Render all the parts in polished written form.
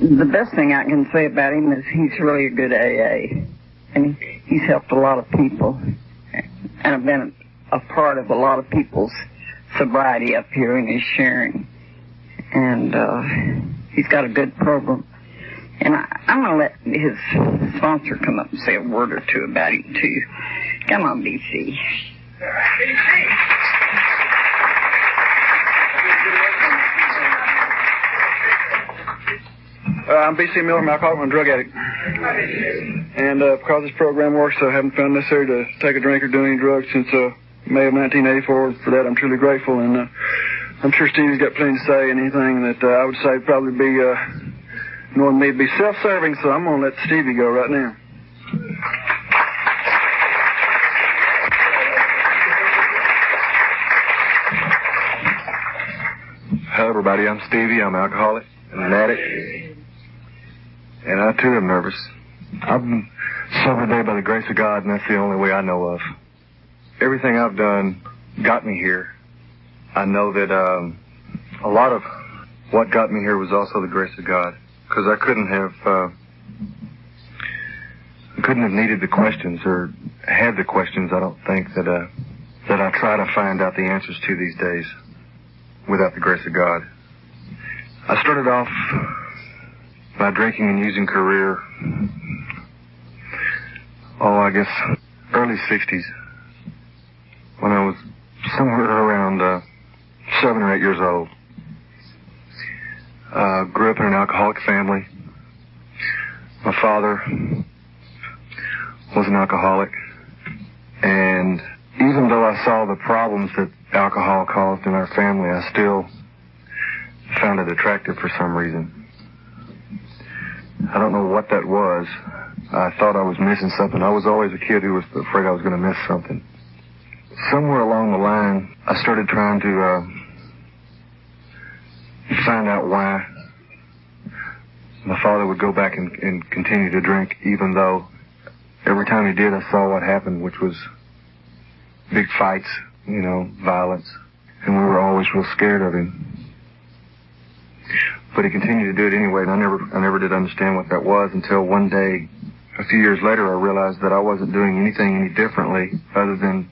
The best thing I can say about him is he's really a good AA. And he's helped a lot of people. And I've been a part of a lot of people's sobriety up here in his sharing. And he's got a good program. And I'm going to let his sponsor come up and say a word or two about him, too. Come on, BC. I'm B.C. Miller, I'm an alcoholic and drug addict. And because this program works, I haven't found it necessary to take a drink or do any drugs since May of 1984. For that, I'm truly grateful. And I'm sure Stevie's got plenty to say, and anything that I would say would probably be, knowing me, to be self-serving, so I'm going to let Stevie go right now. Hello, everybody. I'm Stevie. I'm an alcoholic and an addict. And I, too, am nervous. I've been sober today by the grace of God, and that's the only way I know of. Everything I've done got me here. I know that a lot of what got me here was also the grace of God, because I couldn't have needed the questions or had the questions, I don't think, that I try to find out the answers to these days without the grace of God. I started off my drinking and using career, I guess, early 60s, when I was somewhere around 7 or 8 years old. Grew up in an alcoholic family. My father was an alcoholic, and even though I saw the problems that alcohol caused in our family, I still found it attractive for some reason. I don't know what that was. I thought I was missing something. I was always a kid who was afraid I was going to miss something. Somewhere along the line, I started trying to find out why my father would go back and continue to drink, even though every time he did, I saw what happened, which was big fights, violence, and we were always real scared of him. But he continued to do it anyway, and I never did understand what that was until one day, a few years later, I realized that I wasn't doing anything any differently other than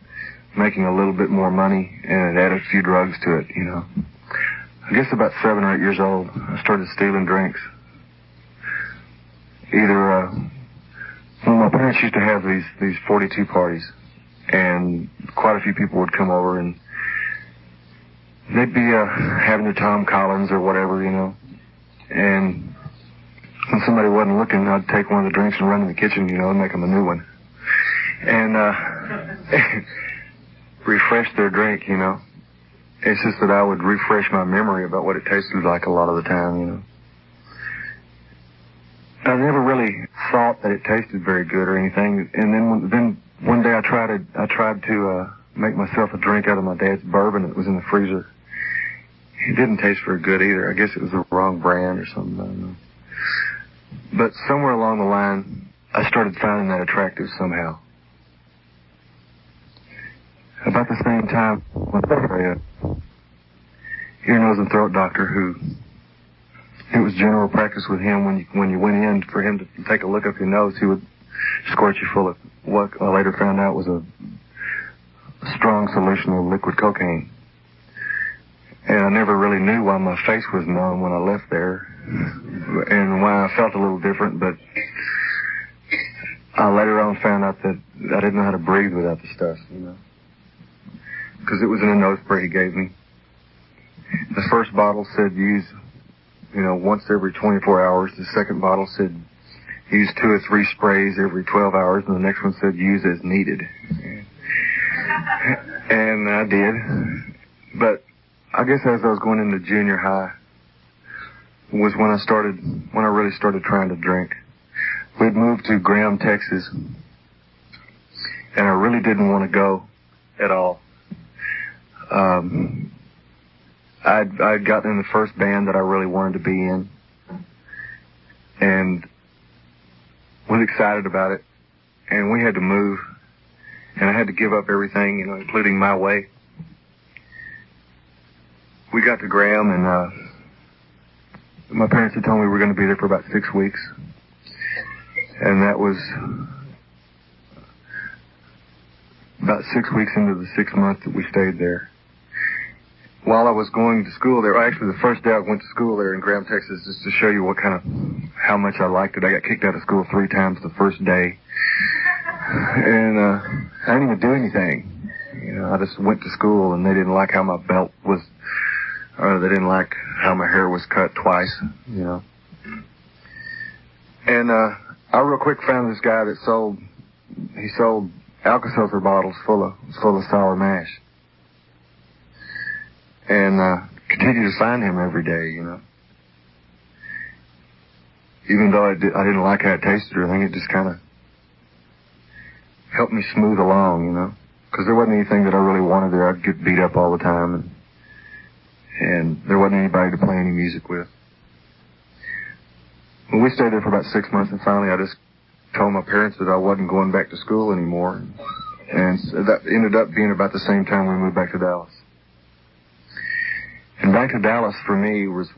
making a little bit more money, and it added a few drugs to it, I guess about 7 or 8 years old, I started stealing drinks. My parents used to have these 42 parties, and quite a few people would come over, and they'd be having their Tom Collins or whatever, and when somebody wasn't looking, I'd take one of the drinks and run in the kitchen, and make them a new one, and refresh their drink, It's just that I would refresh my memory about what it tasted like a lot of the time, I never really thought that it tasted very good or anything. And then one day I tried to make myself a drink out of my dad's bourbon that was in the freezer. It didn't taste very good either. I guess it was the wrong brand or something, I don't know. But somewhere along the line, I started finding that attractive somehow. About the same time, a ear, nose, and throat doctor it was general practice with him when you went in for him to take a look up your nose, he would squirt you full of what I later found out was a strong solution of liquid cocaine. And I never really knew why my face was numb when I left there and why I felt a little different, but I later on found out that I didn't know how to breathe without the stuff, because it was in a nose spray he gave me. The first bottle said use, once every 24 hours. The second bottle said use 2 or 3 sprays every 12 hours, and the next one said use as needed. And I did. But I guess as I was going into junior high was when I really started trying to drink. We'd moved to Graham, Texas, and I really didn't want to go at all. I'd gotten in the first band that I really wanted to be in, and was excited about it, and we had to move, and I had to give up everything, including my way. We got to Graham, and my parents had told me we were going to be there for about 6 weeks. And that was about 6 weeks into the 6 months that we stayed there. While I was going to school there, actually the first day I went to school there in Graham, Texas, just to show you how much I liked it. I got kicked out of school 3 times the first day. And I didn't even do anything. I just went to school, and they didn't like how my belt was, or they didn't like how my hair was cut twice, And I real quick found this guy that sold Alka-Seltzer bottles full of sour mash. And continued to sign him every day, Even though I didn't like how it tasted or anything, it just kind of helped me smooth along, Because there wasn't anything that I really wanted there. I'd get beat up all the time, and there wasn't anybody to play any music with. Well, we stayed there for about 6 months, and finally I just told my parents that I wasn't going back to school anymore. And so that ended up being about the same time we moved back to Dallas. And back to Dallas for me was,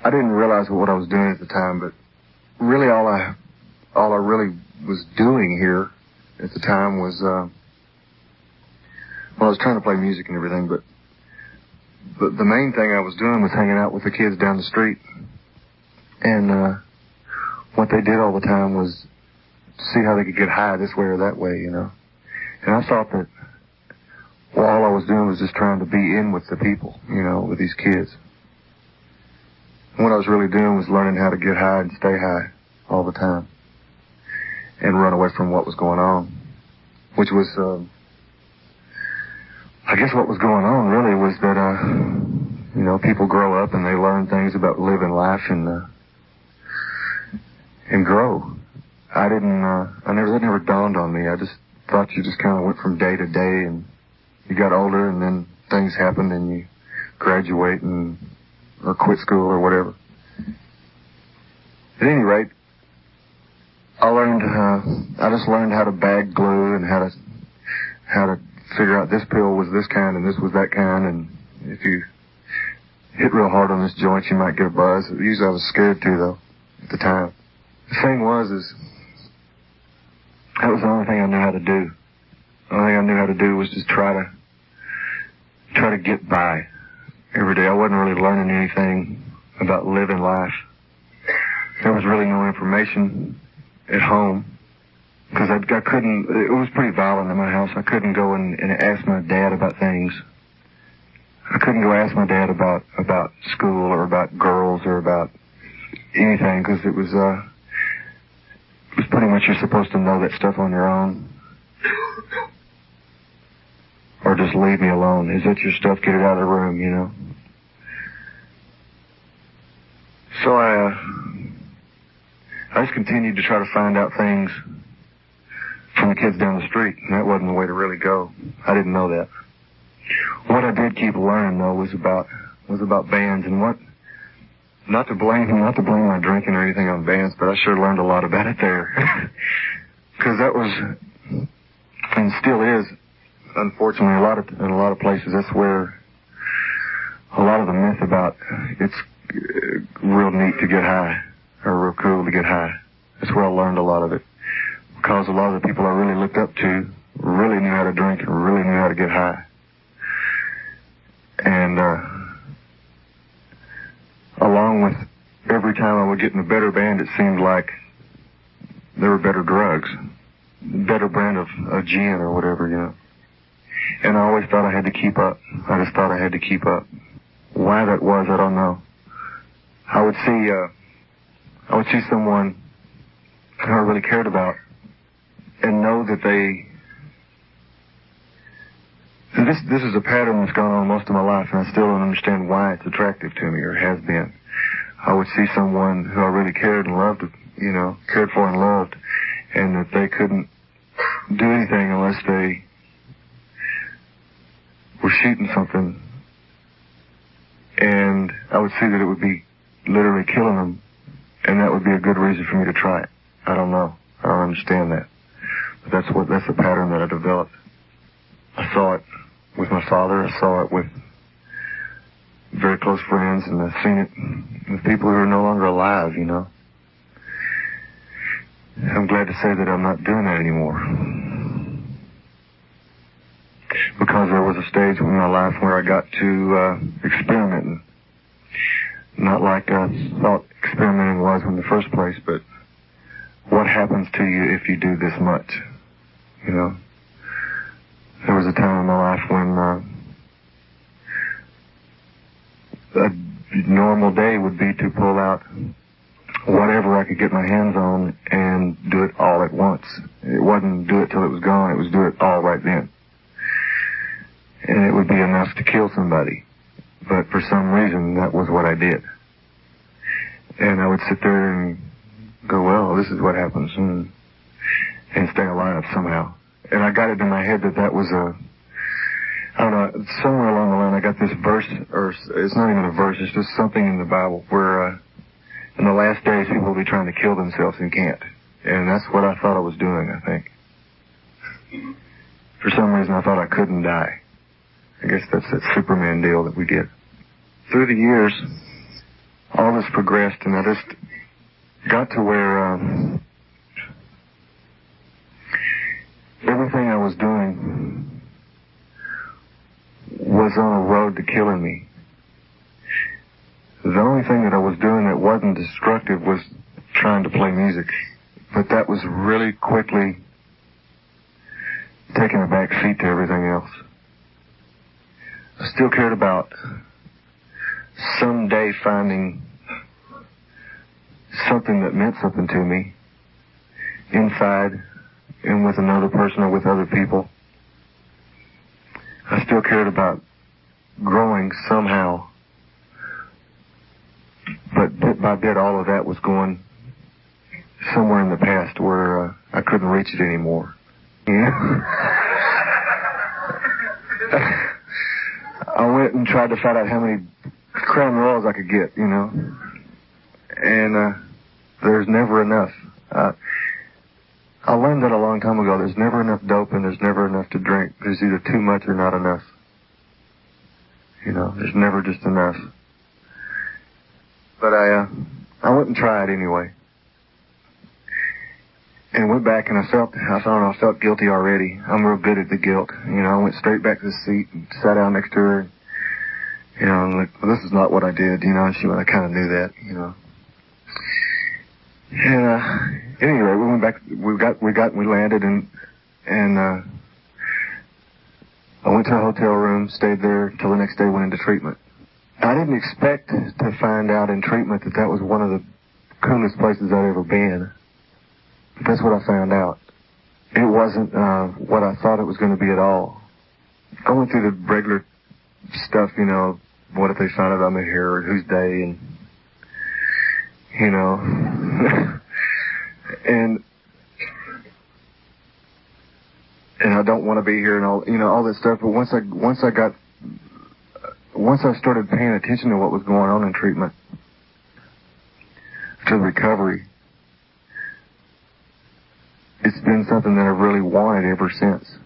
I didn't realize what I was doing at the time, but really all I really was doing here at the time was, I was trying to play music and everything, but the main thing I was doing was hanging out with the kids down the street. And what they did all the time was see how they could get high this way or that way, And I thought that all I was doing was just trying to be in with the people, with these kids. And what I was really doing was learning how to get high and stay high all the time and run away from what was going on, which was, I guess what was going on really was that, people grow up and they learn things about living life and grow. That never dawned on me. I just thought you just kind of went from day to day, and you got older, and then things happened, and you graduate or quit school or whatever. At any rate, I just learned how to bag glue and how to figure out this pill was this kind and this was that kind, and if you hit real hard on this joint, you might get a buzz. Usually I was scared to, though, at the time. The thing was, that was the only thing I knew how to do. The only thing I knew how to do was just try to get by every day. I wasn't really learning anything about living life. There was really no information at home because I couldn't. It was pretty violent in my house. I couldn't go and ask my dad about things. I couldn't go ask my dad about school or about girls or about anything because it was pretty much you're supposed to know that stuff on your own. Or just leave me alone. Is that your stuff? Get it out of the room, So I just continued to try to find out things from the kids down the street, and that wasn't the way to really go. I didn't know that. What I did keep learning, though, was about bands and not to blame my drinking or anything on bands, but I sure learned a lot about it there. Because that was, and still is, unfortunately, in a lot of places, that's where a lot of the myth about it's real neat to get high or real cool to get high. That's where I learned a lot of it. Because a lot of the people I really looked up to really knew how to drink and really knew how to get high. And along with every time I would get in a better band, it seemed like there were better drugs, better brand of gin or whatever, And I always thought I had to keep up. I just thought I had to keep up. Why that was, I don't know. I would see someone who I really cared about and know that this is a pattern that's gone on most of my life, and I still don't understand why it's attractive to me or has been. I would see someone who I really cared and loved, cared for and loved, and that they couldn't do anything unless they were shooting something, and I would see that it would be literally killing them, and that would be a good reason for me to try it. I don't know. I don't understand that. But that's the pattern that I developed. I saw it with my father. I saw it with very close friends, and I've seen it with people who are no longer alive, you know. I'm glad to say that I'm not doing that anymore. Because there was a stage in my life where I got to experimenting. Not like I thought experimenting was in the first place, but what happens to you if you do this much, you know? There was a time in my life when a normal day would be to pull out whatever I could get my hands on and do it all at once. It wasn't do it till it was gone, it was do it all right then. And it would be enough to kill somebody. But for some reason, that was what I did. And I would sit there and go, well, this is what happens, and stay alive somehow. And I got it in my head that that was I don't know, somewhere along the line I got this verse, or it's not even a verse, it's just something in the Bible where in the last days people will be trying to kill themselves and can't. And that's what I thought I was doing, I think. For some reason I thought I couldn't die. I guess that's that Superman deal that we did. Through the years, all this progressed, and I just got to where everything I was doing was on a road to killing me. The only thing that I was doing that wasn't destructive was trying to play music. But that was really quickly taking a back seat to everything else. I still cared about someday finding something that meant something to me inside and with another person or with other people. I still cared about growing somehow, but bit by bit all of that was going somewhere in the past where I couldn't reach it anymore. Yeah. I went and tried to find out how many Crown Royals I could get, you know, and there's never enough. I learned that a long time ago. There's never enough dope and there's never enough to drink. There's either too much or not enough. You know, there's never just enough. But I went and tried anyway. And went back and I felt guilty already. I'm real good at the guilt. You know, I went straight back to the seat and sat down next to her. And, you know, I'm like, well, this is not what I did, you know, and I kind of knew that, you know. And, anyway, we went back, we landed and I went to a hotel room, stayed there till the next day, went into treatment. I didn't expect to find out in treatment that was one of the coolest places I'd ever been. But that's what I found out. It wasn't, what I thought it was going to be at all. I went through the regular stuff, you know, what if they found out I'm in here, or whose day, and, you know, and I don't want to be here and all, you know, all that stuff. But once I started paying attention to what was going on in treatment, to recovery, it's been something that I've really wanted ever since.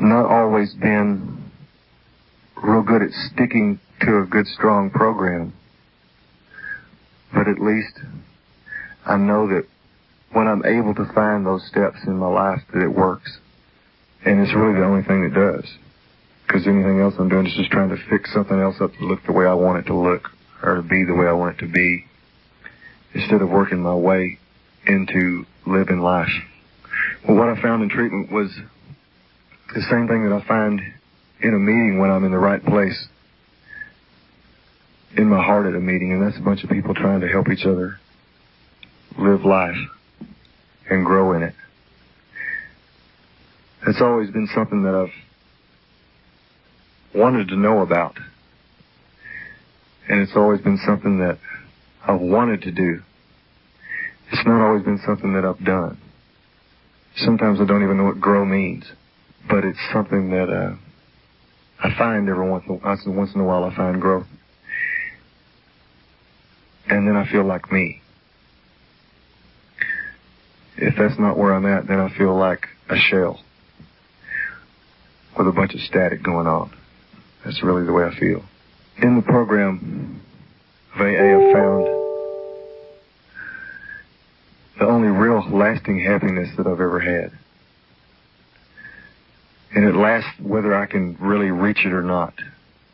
Not always been real good at sticking to a good, strong program, but at least I know that when I'm able to find those steps in my life that it works. And it's really the only thing that does. Because anything else I'm doing is just trying to fix something else up to look the way I want it to look, or to be the way I want it to be, instead of working my way into living life. Well, what I found in treatment was the same thing that I find in a meeting when I'm in the right place, in my heart at a meeting, and that's a bunch of people trying to help each other live life and grow in it. It's always been something that I've wanted to know about, and it's always been something that I've wanted to do. It's not always been something that I've done. Sometimes I don't even know what grow means, but it's something that I find every once in a while. I find growth, and then I feel like me. If that's not where I'm at, then I feel like a shell with a bunch of static going on. That's really the way I feel. In the program of AA, I've found the only real lasting happiness that I've ever had. And it lasts whether I can really reach it or not.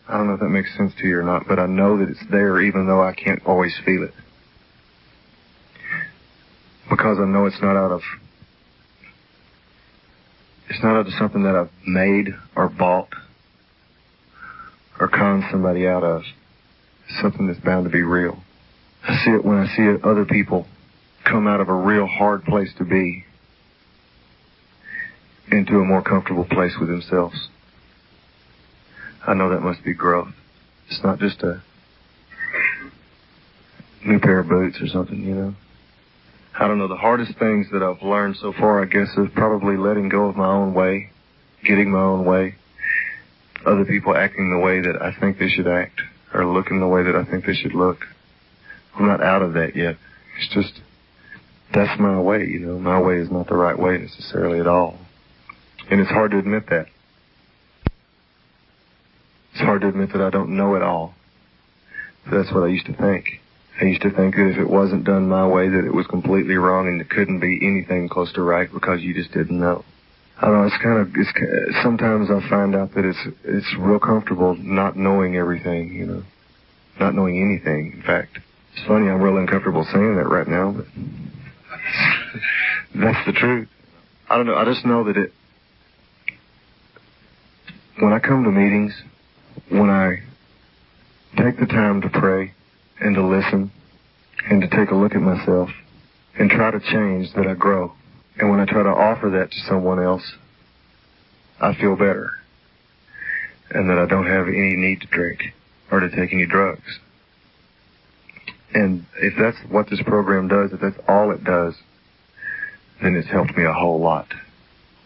I don't know if that makes sense to you or not, but I know that it's there even though I can't always feel it. Because I know it's not out of something that I've made or bought or conned somebody out of. It's something that's bound to be real. I see it when I see other people come out of a real hard place to be into a more comfortable place with themselves. I know that must be growth. It's not just a new pair of boots or something, you know. I don't know, the hardest things that I've learned so far, I guess, is probably letting go of my own way, getting my own way, other people acting the way that I think they should act, or looking the way that I think they should look. I'm not out of that yet. It's just, that's my way, you know. My way is not the right way necessarily at all. And it's hard to admit that. It's hard to admit that I don't know it all. But that's what I used to think. I used to think that if it wasn't done my way, that it was completely wrong and it couldn't be anything close to right because you just didn't know. I don't know, sometimes I find out that it's real comfortable not knowing everything, you know. Not knowing anything, in fact. It's funny, I'm real uncomfortable saying that right now, but that's the truth. I don't know, I just know that when I come to meetings, when I take the time to pray and to listen and to take a look at myself and try to change, that I grow. And when I try to offer that to someone else, I feel better. And that I don't have any need to drink or to take any drugs. And if that's what this program does, if that's all it does, then it's helped me a whole lot.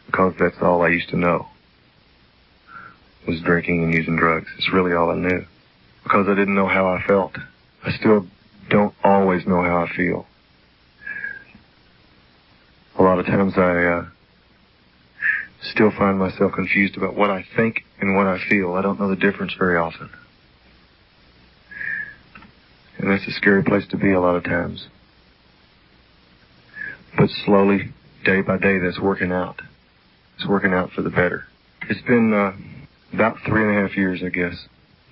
Because that's all I used to know, was drinking and using drugs. It's really all I knew. Because I didn't know how I felt. I still don't always know how I feel. A lot of times I still find myself confused about what I think and what I feel. I don't know the difference very often. And that's a scary place to be a lot of times. But slowly, day by day, that's working out. It's working out for the better. It's been about 3.5 years, I guess.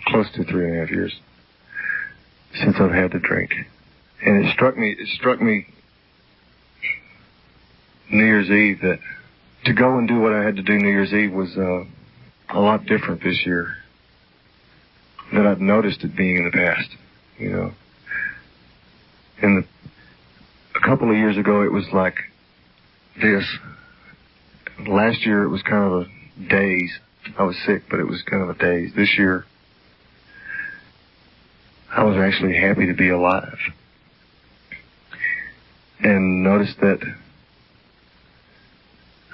Close to 3.5 years since I've had to drink. And it struck me New Year's Eve that to go and do what I had to do New Year's Eve was a lot different this year than I'd noticed it being in the past, you know. A couple of years ago, it was like this. Last year, it was kind of a daze. I was sick, but it was kind of a daze. This year, I was actually happy to be alive. And noticed that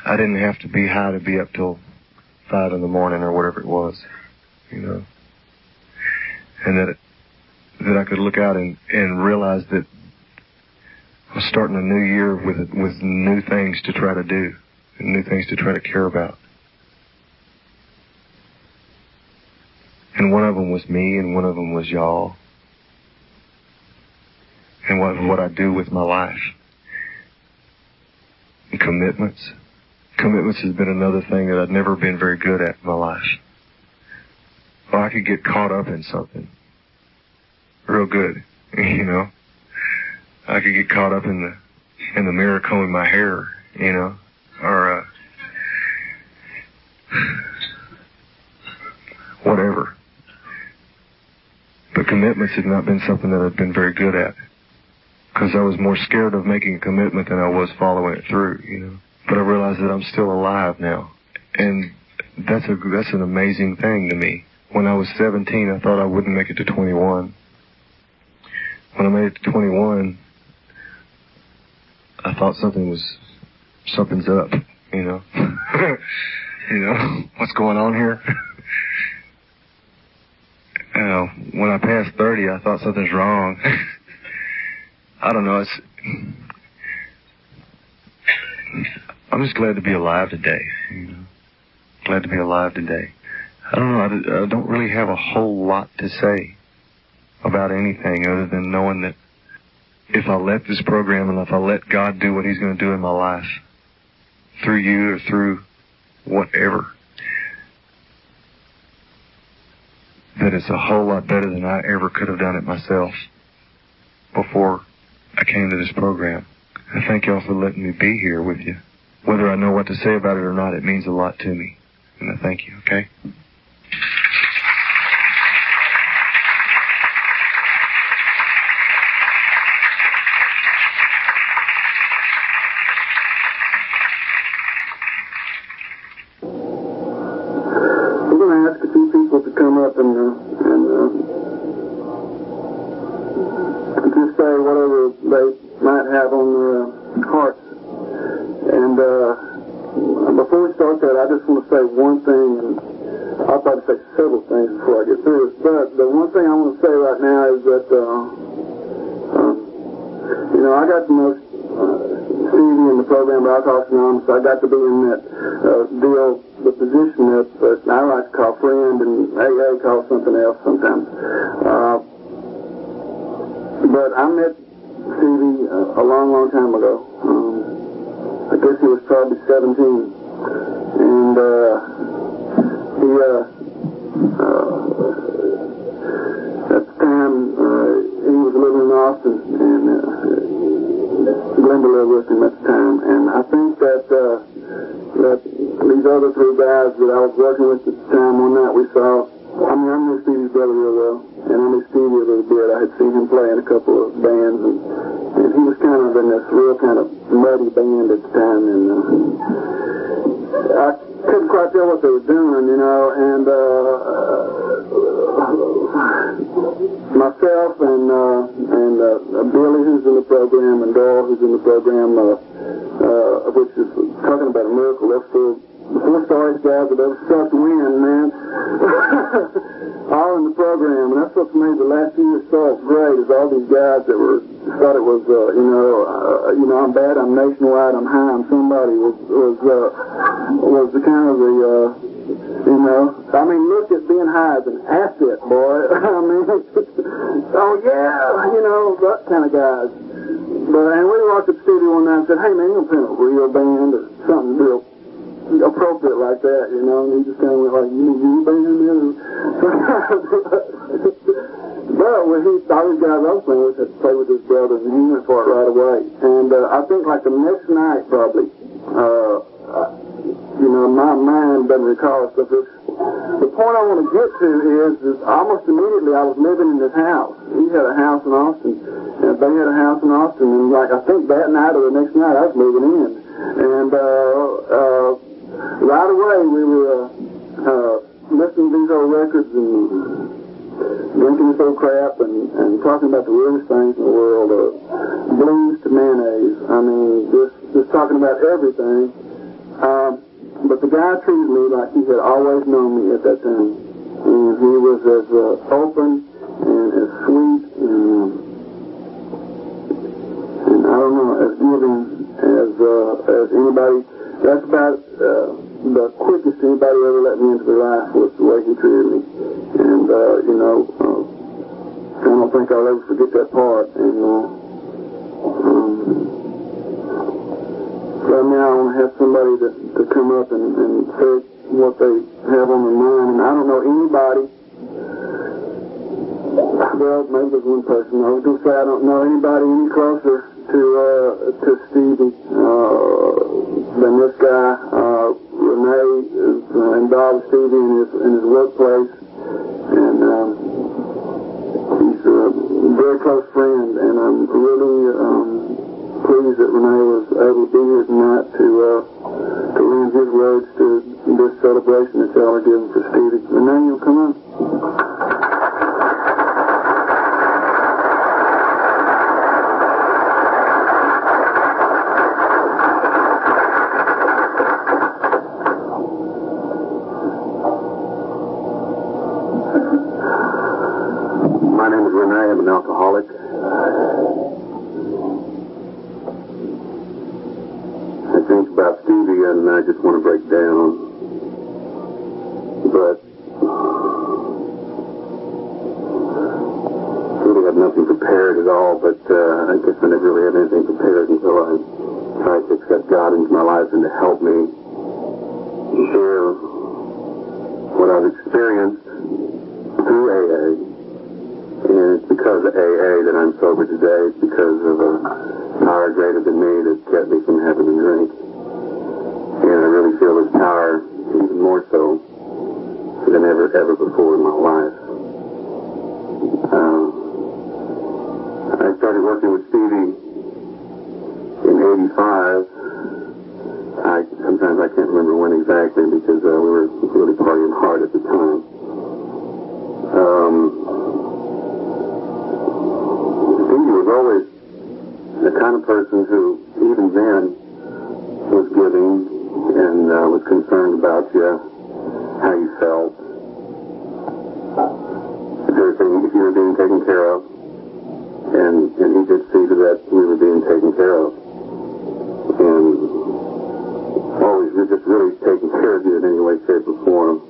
I didn't have to be high to be up till 5 in the morning or whatever it was, you know. And that I could look out and realize that I was starting a new year with new things to try to do, and new things to try to care about. And one of them was me, and one of them was y'all. And what I do with my life. And commitments. Commitments has been another thing that I've never been very good at in my life. Well, I could get caught up in something. Real good, you know. I could get caught up in the mirror combing my hair, you know. Or, whatever. But commitments have not been something that I've been very good at. Because I was more scared of making a commitment than I was following it through, you know. But I realized that I'm still alive now. And that's an amazing thing to me. When I was 17, I thought I wouldn't make it to 21. When I made it to 21, I thought something's up, you know. You know, what's going on here? When I passed 30, I thought something's wrong. I don't know, I'm just glad to be alive today, you know. Glad to be alive today. I don't know. I don't really have a whole lot to say about anything other than knowing that if I let this program and if I let God do what He's going to do in my life, through you or through whatever, that it's a whole lot better than I ever could have done it myself before I came to this program. I thank y'all for letting me be here with you. Whether I know what to say about it or not, it means a lot to me. And I thank you, okay? I'm going to ask a few people to come up and just say whatever they might have on their hearts. And before we start that, I just want to say one thing, and I'll probably say several things before I get through this, but the one thing I want to say right now is that, I got to know Stevie in the program by Alcoholics Anonymous. I got to be in that the position that I like to call friend, and AA calls something else sometimes. But I met Stevie a long, long time ago. I guess he was probably 17. And at the time, he was living in Austin, and Glenda lived with him at the time. And I think that these other three guys that I was working with at the time, one night we saw, I knew Stevie's brother real well, and I knew Stevie a little bit. I had seen him play in a couple of bands, and he was kind of in this real kind of muddy band at the time, and I couldn't quite tell what they were doing, and myself and Billy, who's in the program, and Doyle, who's in the program, which is talking about a miracle. That's the four sorriest guys that ever sucked wind, man. All in the program, and that's what's made the last few years so great, is all these guys that thought it was, I'm bad, I'm nationwide, I'm high, I'm somebody, was the kind of the, look at being high as an asset, boy. Oh yeah, that kind of guys. And we walked up to Stevie one night and said, hey man, you're going to put a real band or something real appropriate like that, and he just kind of went like, you band? But when all these guys I was playing with had to play with his brothers, and he went for it right away. And I think like the next night probably, my mind doesn't recall stuff. The point I want to get to is almost immediately I was living in this house. He had a house in Austin, and they had a house in Austin, and like I think that night or the next night I was moving in. And right away we were listening to these old records and drinking this old crap and talking about the weirdest things in the world, blues to mayonnaise. Just talking about everything. But the guy treated me like he had always known me at that time. And he was as open and as sweet and I don't know, as giving as anybody. That's about the quickest anybody ever let me into their life was the way he treated me. And, I don't think I'll ever forget that part. And, right now I want to have somebody to come up and say what they have on their mind. And I don't know anybody. Well, maybe there's one person. I was going to say I don't know anybody any closer to Stevie than this guy. Renee is involved with Stevie in his workplace, and he's a very close friend. And I'm really pleased that Renee was able to be here tonight to lend his words to this celebration that y'all are giving for Stevie. Renee, you'll come on. My name is Renee. I'm an alcoholic. I think about Stevie and I just want to break down. But all, but I guess I never really had anything prepared until I tried to accept God into my life and to help me share what I've experienced through AA. And it's because of AA that I'm sober today. It's because of a power greater than me that kept me from having a drink. And I really feel this power even more so than ever before in my life. I started working with Stevie in '85. Sometimes I can't remember when exactly because we were really partying hard at the time. Stevie was always the kind of person who, even then, was giving and was concerned about you, how you felt, if you were being taken care of, and he did see to that we were being taken care of, and always just really taking care of you in any way, shape, or form.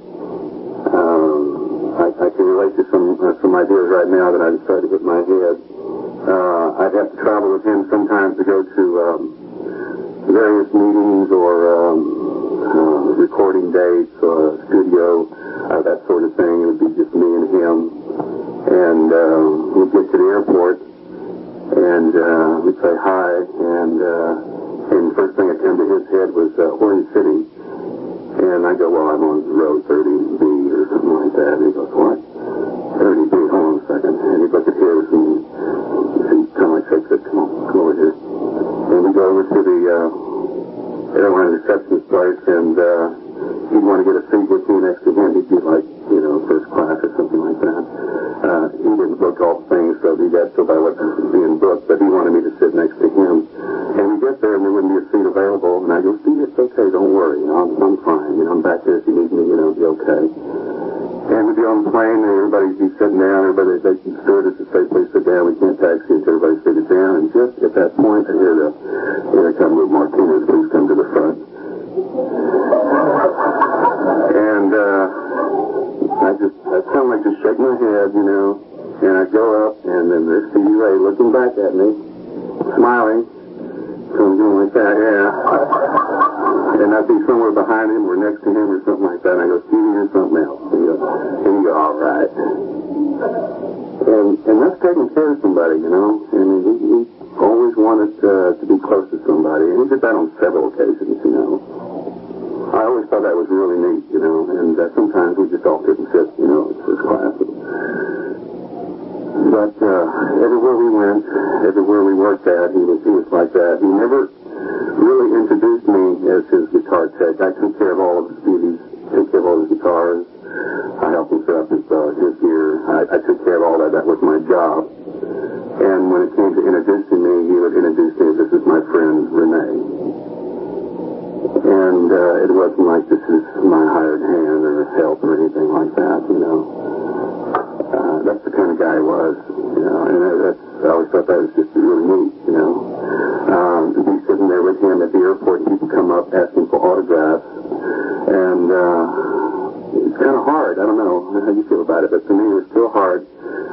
I can relate to some ideas right now that I just tried to hit my head. I'd have to travel with him sometimes to go to various meetings or recording dates or studio, that sort of thing. It would be just me and him. And we'd get to the airport and we'd say hi. And the first thing that came to his head was, where are you sitting? And I go, well, I'm on row 30B or something like that. And he goes, what? 30B, hold on a second. And he'd look at his and he kind of like shakes it, come over here. And we go over to the airline receptionist place, and he'd want to get a seat with me next to him. He'd be like, first class or something like that. He didn't book all the things, so he got so by what was being booked, but he wanted me to sit next to him. And we get there, and there wouldn't be a seat available, and I go, Steve, it's okay, don't worry, I'm fine, I'm back there if you need me, be okay. And we'd be on the plane, and everybody'd be sitting down, the stewardess would say, please sit down, we can't taxi until everybody's seated down, and just at that point, I hear here come Luke Martinez, please come to the front. And I sound like just shake my head, and I go up, and then there's Stevie Ray looking back at me, smiling, so I'm doing like that, yeah. And I'd be somewhere behind him or next to him or something like that, and I go, Stevie, you're something else. And you go, all right. And that's taking care of somebody, and he always wanted to be close to somebody, and he did that on several occasions, I always thought that was really neat, and sometimes we just all couldn't fit, in first class. But everywhere we went, everywhere we worked at, he was like that. He never really introduced me as his guitar tech. I took care of all of Stevie's, took care of all his guitars. I helped him set up his gear. I took care of all that. That was my job. And when it came to introducing me, he would introduce me as, this is my friend, Renee. And it wasn't like this is my hired hand or help or anything like that, That's the kind of guy he was, and I always thought that was just really neat, To be sitting there with him at the airport, he would come up asking for autographs, and it's kind of hard. I don't know how you feel about it, but to me it was still hard.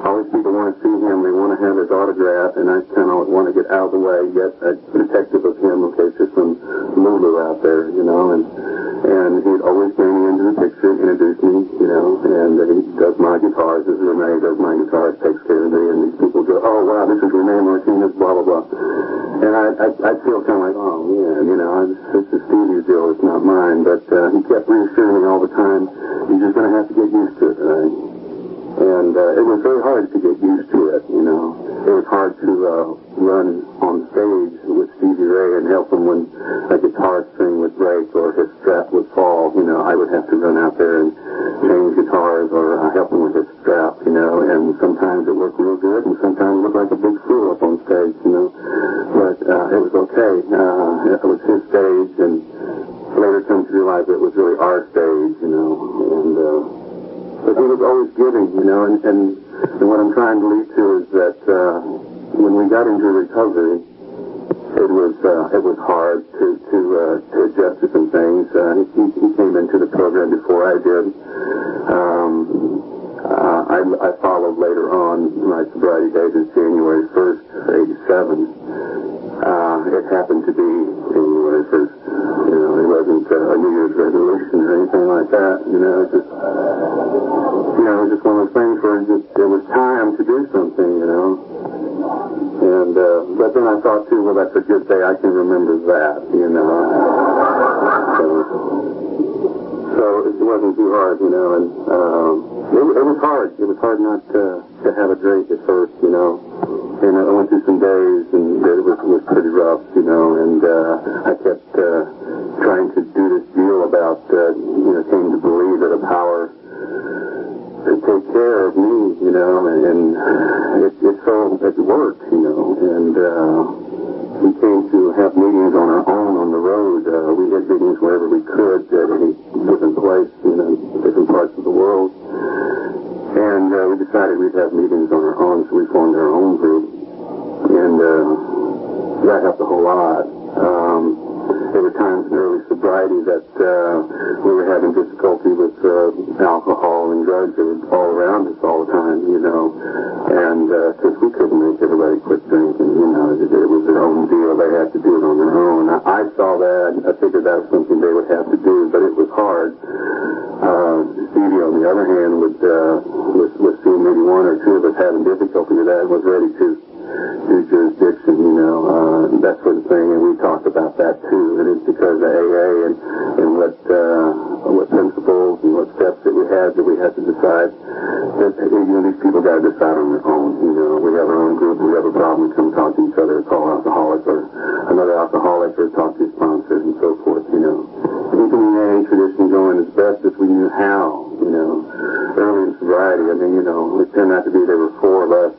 Always people want to see him, they want to have his autograph, and I kind of want to get out of the way, get protective of him in case there's some Lulu out there, and he'd always bring me into the picture, introduce me, and he does my guitars, this is Renee, does my guitars, takes care of me, and these people go, oh wow, this is Renee Martinez, blah, blah, blah. And I'd feel kind of like, oh man, this is Stevie's deal, it's not mine, but he kept reassuring me all the time, you're just going to have to get used to it, right? And it was very hard to get used to it, It was hard to run on stage with Stevie Ray and help him when a guitar string would break or his strap would fall. I would have to run out there and change guitars or help him with his strap, and sometimes it worked real good and sometimes it looked like a big fool up on stage, But it was okay. It was his stage, and later come to realize it was really our stage, But he was always giving, and what I'm trying to lead to is that when we got into recovery, it was hard to adjust to some things. He came into the program before I did. I followed later on my sobriety date is January 1st, 87. It happened to be January 1st. You know, it wasn't a New Year's resolution or anything like that. You know, it was just one of those things where it was time to do something, you know. And, but then I thought too, well, that's a good day. I can remember that, you know. So it wasn't too hard, you know, and it was hard. It was hard not to have a drink at first, you know. And I went through some days, and it was pretty rough, you know. And I kept trying to do this deal about, came to believe that a power could take care of me, you know. And it worked, you know. And we came to have meetings on our own on the road. We had meetings wherever we could at any given place, you know, different parts of the world. And we decided we'd have meetings on our own, so we formed our own group. And that helped a whole lot. There were times in early sobriety that we were having difficulty with alcohol and drugs. They were all around us all the time, you know. And because we couldn't make everybody quit drinking, you know. It was their own deal. They had to do it on their own. I saw that. I figured that was something they would have to do, but it was hard. Stevie, on the other hand, was seeing maybe one or two of us having difficulty with that and was ready to do jurisdiction, you know, that sort of thing, and we talked about that too. And it's because of AA and what principles and what steps that we had to decide that, you know, these people got to decide on their own. You know, we have our own group, we have a problem, we come talk to each other, call alcoholics or another alcoholic or talk to sponsors and so forth, you know. Keeping the AA tradition going as best as we knew how, you know. Early in sobriety, I mean, you know, it turned out to be there were four of us,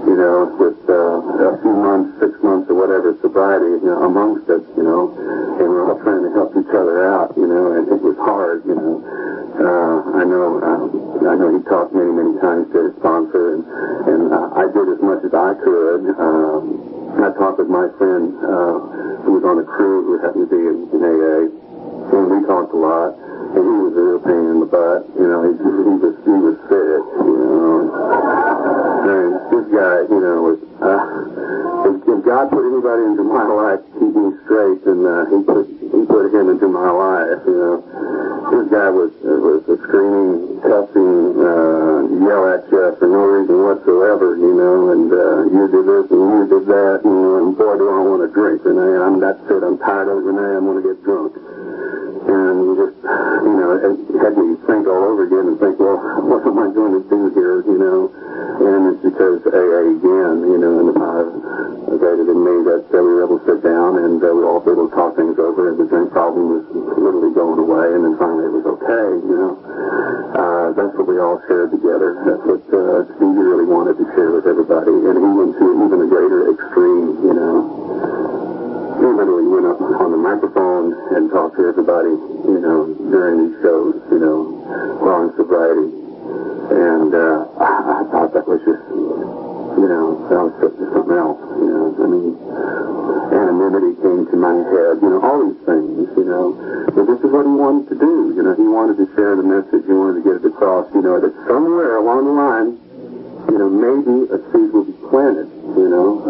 you know, with a few months, 6 months or whatever sobriety, you know, amongst us, you know, and we're all trying to help each other out, you know, and it was hard, you know. I know he talked many, many times to his sponsor, and I did as much as I could. I talked with my friend who was on a crew who happened to be in AA, and we talked a lot. And he was a real pain in the butt, you know. He was sick, you know. And this guy, you know, was if God put anybody into my life to keep me straight, then he put him into my life, you know. This guy was screaming, cussing, yell at you for no reason whatsoever, you know. And you did this and you did that, you know. And boy, do I want to drink, Renee. That's it. I'm tired of it, Renee. I'm going to get drunk. And just, you know, it had me think all over again and think, well, what am I going to do here, you know? And it's because AA again, you know, and the power greater than me that we were able to sit down and we were all able to talk things over, and the drink problem was literally going away, and then finally it was okay, you know. That's what we all shared together. That's what Stevie really wanted to share with everybody, and he went to even a greater extreme, you know. He literally went up on the microphone and talked to everybody, you know, during these shows, you know, while in sobriety. And I thought that was just, you know, that was something else, you know. I mean, anonymity came to my head, you know, all these things, you know. But this is what he wanted to do, you know. He wanted to share the message. He wanted to get it across, you know, that somewhere along the line, you know, maybe a seed will be planted, you know.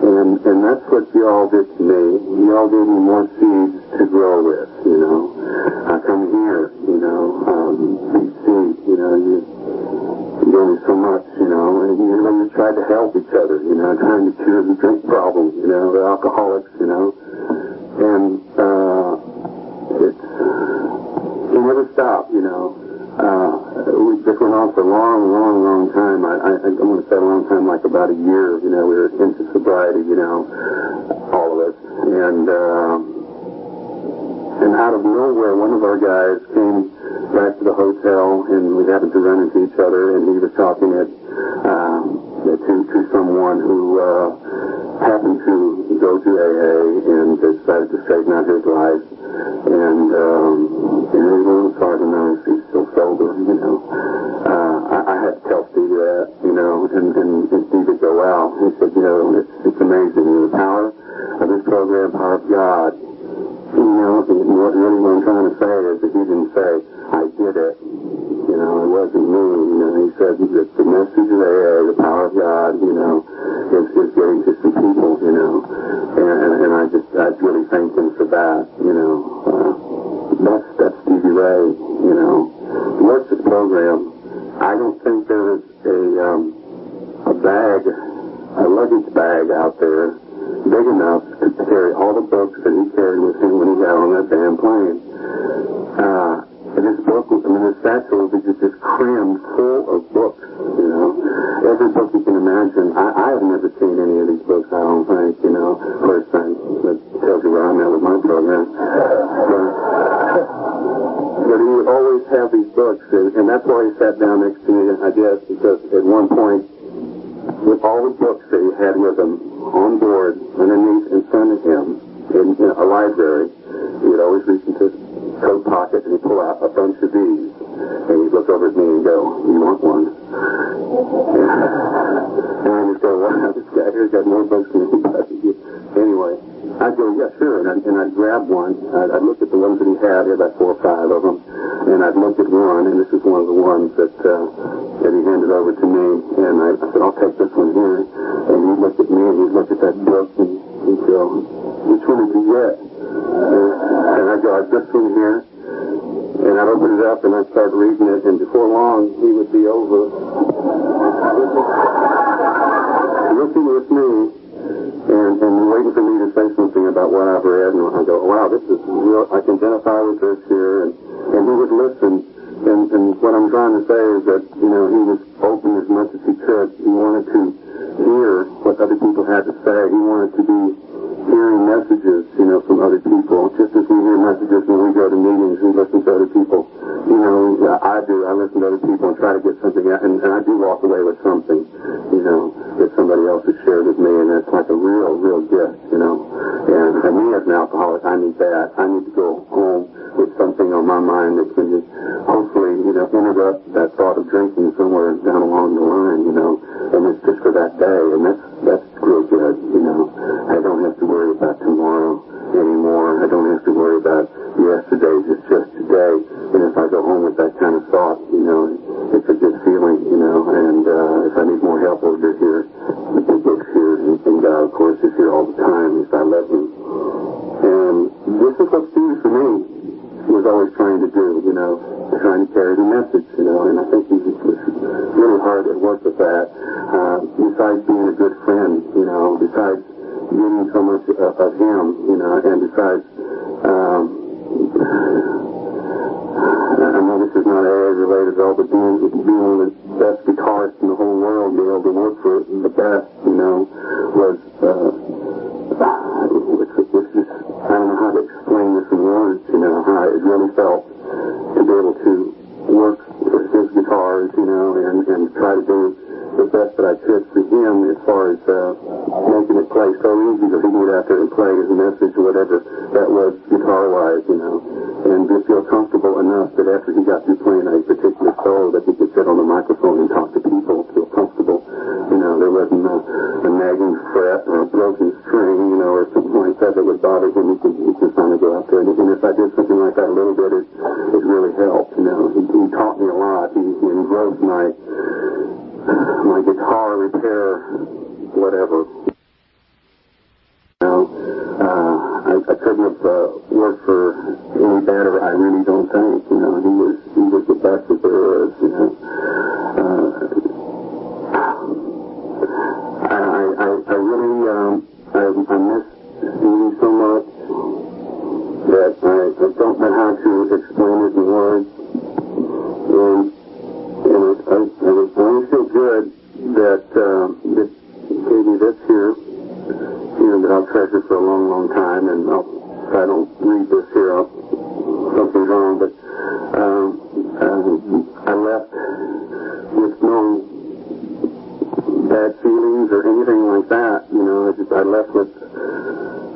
And that's what you all did to me. You all gave me more seeds to grow with, you know. I come here, you know, these seeds, you know, you gave me so much, you know, and you know, you tried to help each other, you know, trying to cure the drink problem, you know, the alcoholics, you know. And it never stopped, you know. We just went on for a long time. I want to say a long time, like about a year, you know. We were into sobriety, you know, all of us. And out of nowhere, one of our guys came back to the hotel, and we happened to run into each other, and he was talking to someone who happened to go to AA and decided to straighten out his life. And everyone was hard to know if he's still sober, you know. I had to tell Stevie that, you know, and Stevie would go out. He said, you know, it's amazing. You know, the power of this program, power of God. You know, what I'm trying to say is that he didn't say, I did it. You know, it wasn't me. You know, he say, you know, what's this program? I don't think there is a luggage bag out there big enough to carry all the books that he carried with him when he got on that damn plane. And this book, this satchel is just crammed full of books, you know. Every book you can imagine. I have never seen any of these books, I don't think, you know. First thing, that tells you where I'm at with my program. But he would always have these books, and that's why he sat down next to me, I guess, because at one point, with all the books that he had with him on board, underneath in front of him, in a library, he would always reach into his coat pocket and he'd pull out a bunch of these. And he'd look over at me and go, "You want one?" And I just go, "Wow, this guy here's got more books than anybody." Anyway, I'd go, "Yeah, sure." And I'd grab one. I'd look at the ones that he had about 4 or 5 of them. And I'd look at one, and this is one of the ones that he handed over to me. And I said, "I'll take this one here." And he'd look at me, and he'd look at that book, and he'd go, "Which one did you get?" And I'd go, "I got this one here." And I'd open it up, and I'd start reading it, and before long, he would be over looking with me and waiting for me to say something about what I've read. And I go, "Wow, this is real. I can identify with this here." And he would listen. And what I'm trying to say is that, you know, he was open as much as he could. He wanted to hear what other people had to say. He wanted to be hearing messages, you know, from other people. Just as we hear messages when we go to meetings, we listen to other people. You know, I do. I listen to other people and try to get something out. And I do walk away with something, you know, that somebody else has shared with me. And that's like a real, real gift, you know. And me as an alcoholic, I need that. I need to go home with something on my mind that can just hopefully, you know, interrupt that thought of drinking somewhere down along the line, you know. And it's just for that day. And that's real good, you know. I don't have to worry about tomorrow anymore. I don't have to worry about yesterday, just today. And if I go home with that kind of thought, you know, it's a good feeling, you know. And if I need more help over here, the big book's here, and God, of course, is here all the time if I let him. And this is what Stevie, for me, was always trying to do, you know, trying to carry the message, you know. And I think he was really hard at work with that. Besides being a good friend, you know, besides getting so much of him, you know, and besides, I know this is not AA related at all, but being one of the best guitarists in the whole world, being able to work for the best, you know, was just, I don't know how to explain this in words, you know, how it really felt to be able to work with his guitars, you know, and try to do the best that I could for him as far as making it play so easy that he could get out there and play his message or whatever that was guitar-wise, you know, and just feel comfortable enough that after he got through playing a particular solo that he could sit on the microphone and talk to people, feel comfortable, you know, there wasn't a nagging fret or a broken string, you know, or something like that that would bother him. He could finally go out there, and if I did something like that a little bit, it really helped, you know. He taught me a lot. He engrossed my guitar repair, whatever. You know, I couldn't have worked for any better. I really don't think. You know, he was the best that there is. You know, I really I miss Stevie so much that I don't know how to explain it in words. And I only feel good that gave me this here, you know, that I'll treasure for a long, long time. And if I don't read this here, something's wrong. But I left with no bad feelings or anything like that. You know, I left with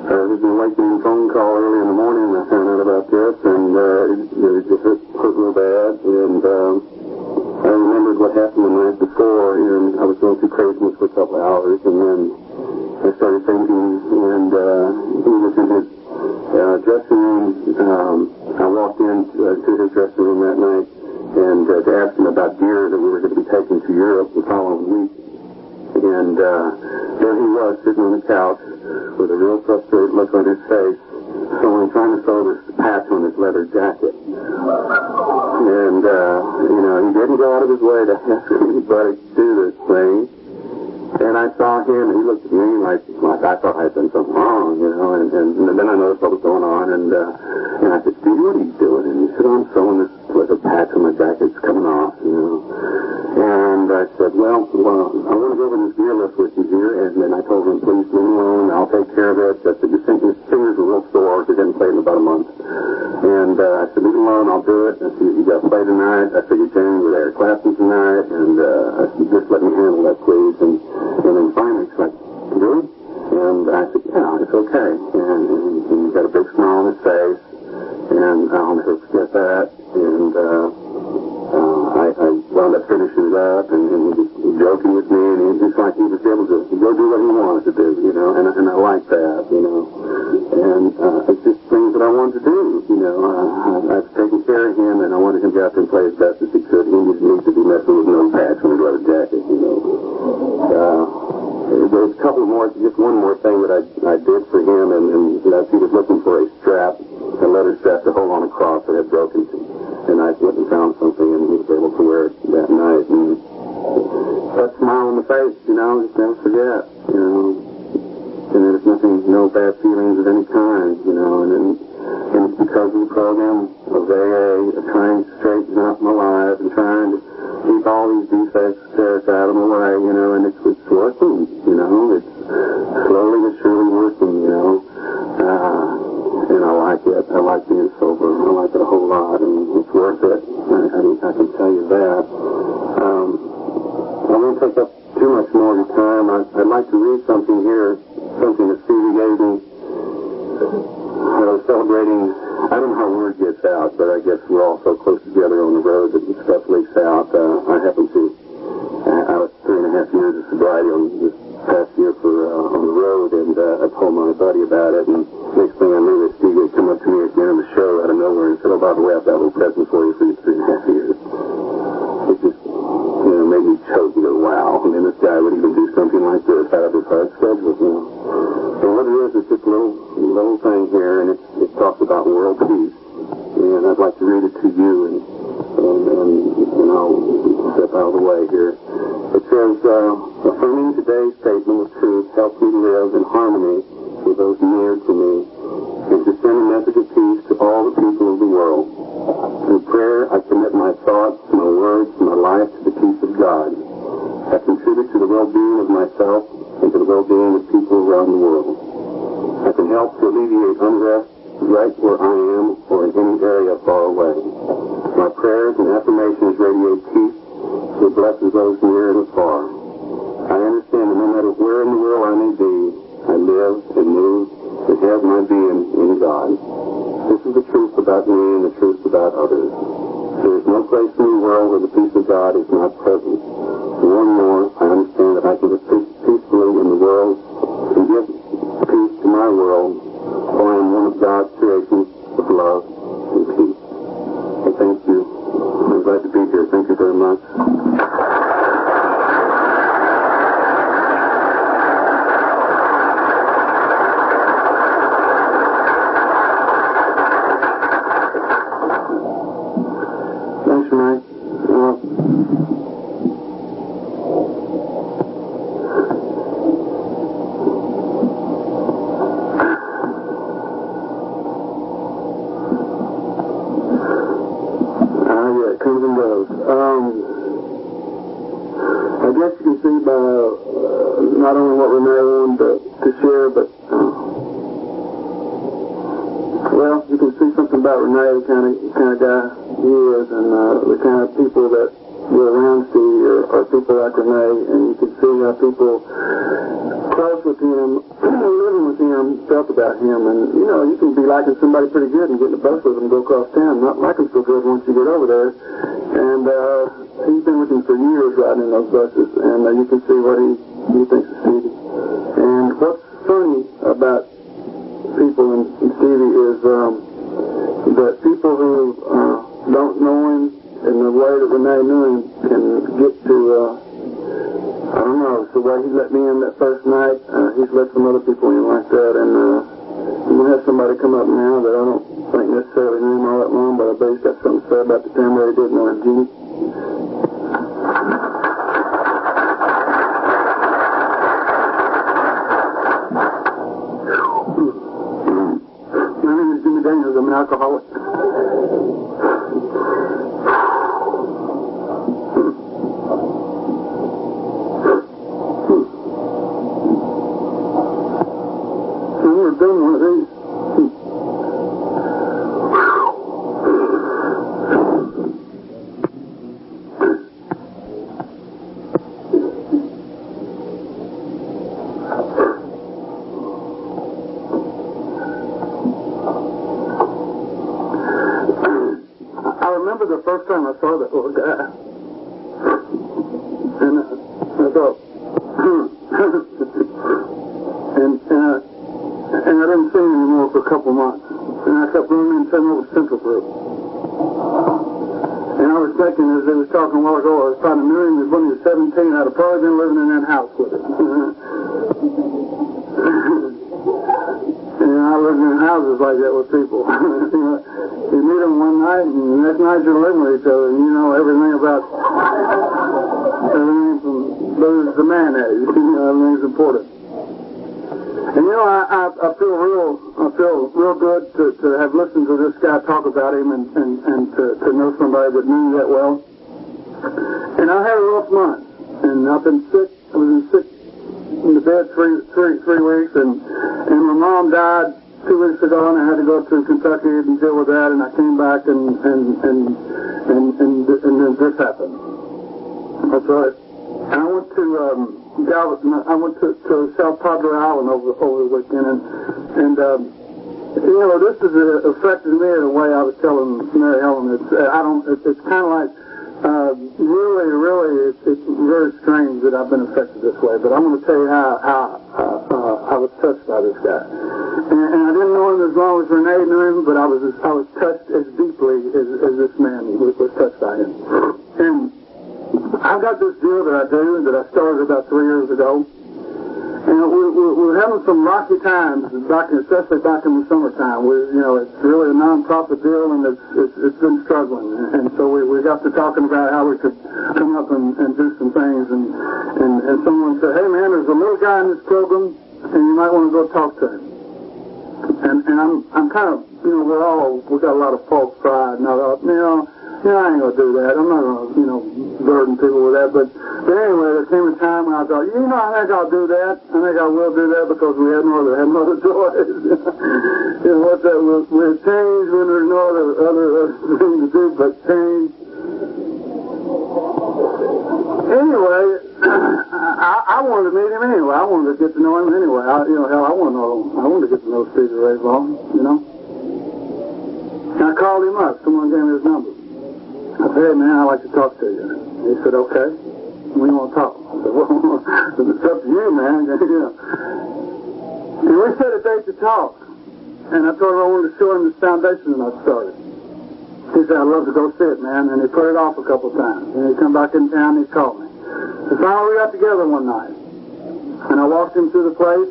there was an awakening phone call early in the morning, and I found out about this, and it just hurt real bad. And I remembered what happened the night before, and I was going through craziness for a couple of hours, and then I started thinking, and he was in his dressing room. I walked into his dressing room that night and to ask him about gear that we were going to be taking to Europe the following week. And there he was, sitting on the couch with a real frustrated look on his face, trying to sew this patch on his leather jacket And, he didn't go out of his way to ask anybody to do this thing. And I saw him, and he looked at me like I thought I had done something wrong, and then I noticed what was going on, and I said, Stevie, what are you doing? And he said, I'm sewing this little patch on my jacket, it's coming off, And I said, well, I want to go over this gear list with you here, and then I told him, please leave me alone, I'll take care of it. I said, your fingers are real sore, they didn't play in about a month. And I said, leave me alone, I'll do it. I said, you got to play tonight. I said, you're training with Eric Clapton tonight, and I said, just let me handle that, please. And then finally, he's like, really? And I said, yeah, it's okay. And he got a big smile on his face, and I'll never forget that. And I wound up finishing it up, and he was joking with me, and it's like he was able to go do what he wanted to do, and I like that, And it's just things that I wanted to do, I've taken care of him, and I wanted him to go out there and play as best as he could. He didn't need to be messing with no patch on his leather jacket, There's a couple more, just one more thing that I did for him, and he was looking for a strap, a leather strap to hold on a cross that had broken. And I went and found something, and he was able to wear it that night. And that smile on the face, just never forget, And there's nothing, no bad feelings of any kind, And it's because of the program of AA, trying to straighten out my life and trying to keep all these defects, character out of my way, And it's working, It's slowly but surely working, And I like it. I like being sober. I like it a whole lot, and it's worth it. I can tell you that. I won't take up too much more of your time. I'd like to read something here, something that Stevie gave me. I was celebrating, I don't know how word gets out, but I guess we're all so close together on the road that stuff leaks out. I happen to, I was 3.5 years of sobriety on this past year on the road, and I told my buddy about it, and next thing I knew, that Stevie had come up to me at the end of the show out of nowhere and said, oh, by the way, I've got a little present for you for your 3.5 years. It just, made me choke and go, wow. I mean, this guy would even do something like this out of his hard schedule, And what it is, it's just a little thing here, and it talks about world peace. And I'd like to read it to you, and I'll step out of the way here. It says, affirming today's statement of truth helps me live in harmony with those near to me, and to send a message of peace to all the people of the world. Through prayer, I commit my thoughts, my words, my life to the peace of God. I contribute to the well-being of myself and to the well-being of people around the world. I can help to alleviate unrest right where I am or in any area far away. My prayers and affirmations radiate peace that blesses those near and far. I understand that no matter where in the world I may be, I live and move and have my being in God. This is the truth about me and the truth about others. There is no place in the world where the peace of God is not present. More and more, I understand that I can live peacefully in the world and give peace to my world, for I am one of God's creations of love and peace. So thank you. I'm glad to be here. Thank you very much. Thanks, Mike. It comes and goes. I guess you can see by not only what Renee wanted to share, but well, you can see something about Renee, the kind of guy he is, and the kind of people that we're around Stevie are people like Renee, and you can see how people close with him, living with him, felt about him, and you can be liking somebody pretty good and get in the bus with them and go across town, not like him so good once you get over there. And he's been with him for years riding in those buses, and you can see what he thinks of Stevie. And what's funny about people and Stevie is that people who don't know him in the way that Renee knew him can get to, I don't know, it's the way he let me in that first night. He's let some other people in like that, and I'm going to have somebody come up now that I don't ain't necessarily knew him all that long, but I bet he's got something to say about the time that he didn't know Jimmy. My name is Jimmy Daniels. I'm an alcoholic. I've never done one of these. The first time I saw that little guy, and I thought, and I didn't see him anymore for a couple months, and I kept running into him over Central Group, and I was thinking as they was talking a while ago, I was trying to knew him when he was 17, I'd have probably been living in that house with him. And I lived in houses like that with people. You meet them one night, and the next night you're living with each other, and you know everything about everything from booze to mayonnaise. Everything's important. And I feel real good to have listened to this guy talk about him and to know somebody that knew him that well. And I had a rough month, and I've been sick. I was sick in the bed three weeks, and my mom died 2 weeks ago, and I had to go to Kentucky and deal with that, and I came back, and then this happened. That's right. And I went to Galveston. I went to South Padre Island over the weekend, and this has affected me in a way. I was telling Mary Helen, it's kind of like really, it's very strange that I've been affected this way. But I'm going to tell you how I was touched by this guy. And I didn't know him as long as Renee knew him, but I was touched as deeply as this man was touched by him. And I've got this deal that I do that I started about 3 years ago. And we're having some rocky times, especially back in the summertime. It's really a non-profit deal, and it's been struggling. And so we got to talking about how we could come up and do some things. And someone said, "Hey man, there's a little guy in this program, and you might want to go talk to him." And I'm kind of, we got a lot of false pride, and I thought, I ain't gonna do that. I'm not gonna, burden people with that. But anyway, there came a time when I thought, I think I'll do that. I think I will do that because we had no other choice. What that was, we'll change when there's no other thing to do but change. Anyway, I wanted to meet him anyway. I wanted to get to know him anyway. I wanted to get to know Stevie Ray Vaughan, And I called him up. Someone gave me his number. I said, "Hey man, I'd like to talk to you." He said, "Okay. We want to talk." I said, "Well, it's up to you, man." And we set a date to talk. And I told him I wanted to show him this foundation that I started. He said, "I'd love to go see it, man." And he put it off a couple of times. And he'd come back in town and he'd call me. So finally we got together one night. And I walked him through the place.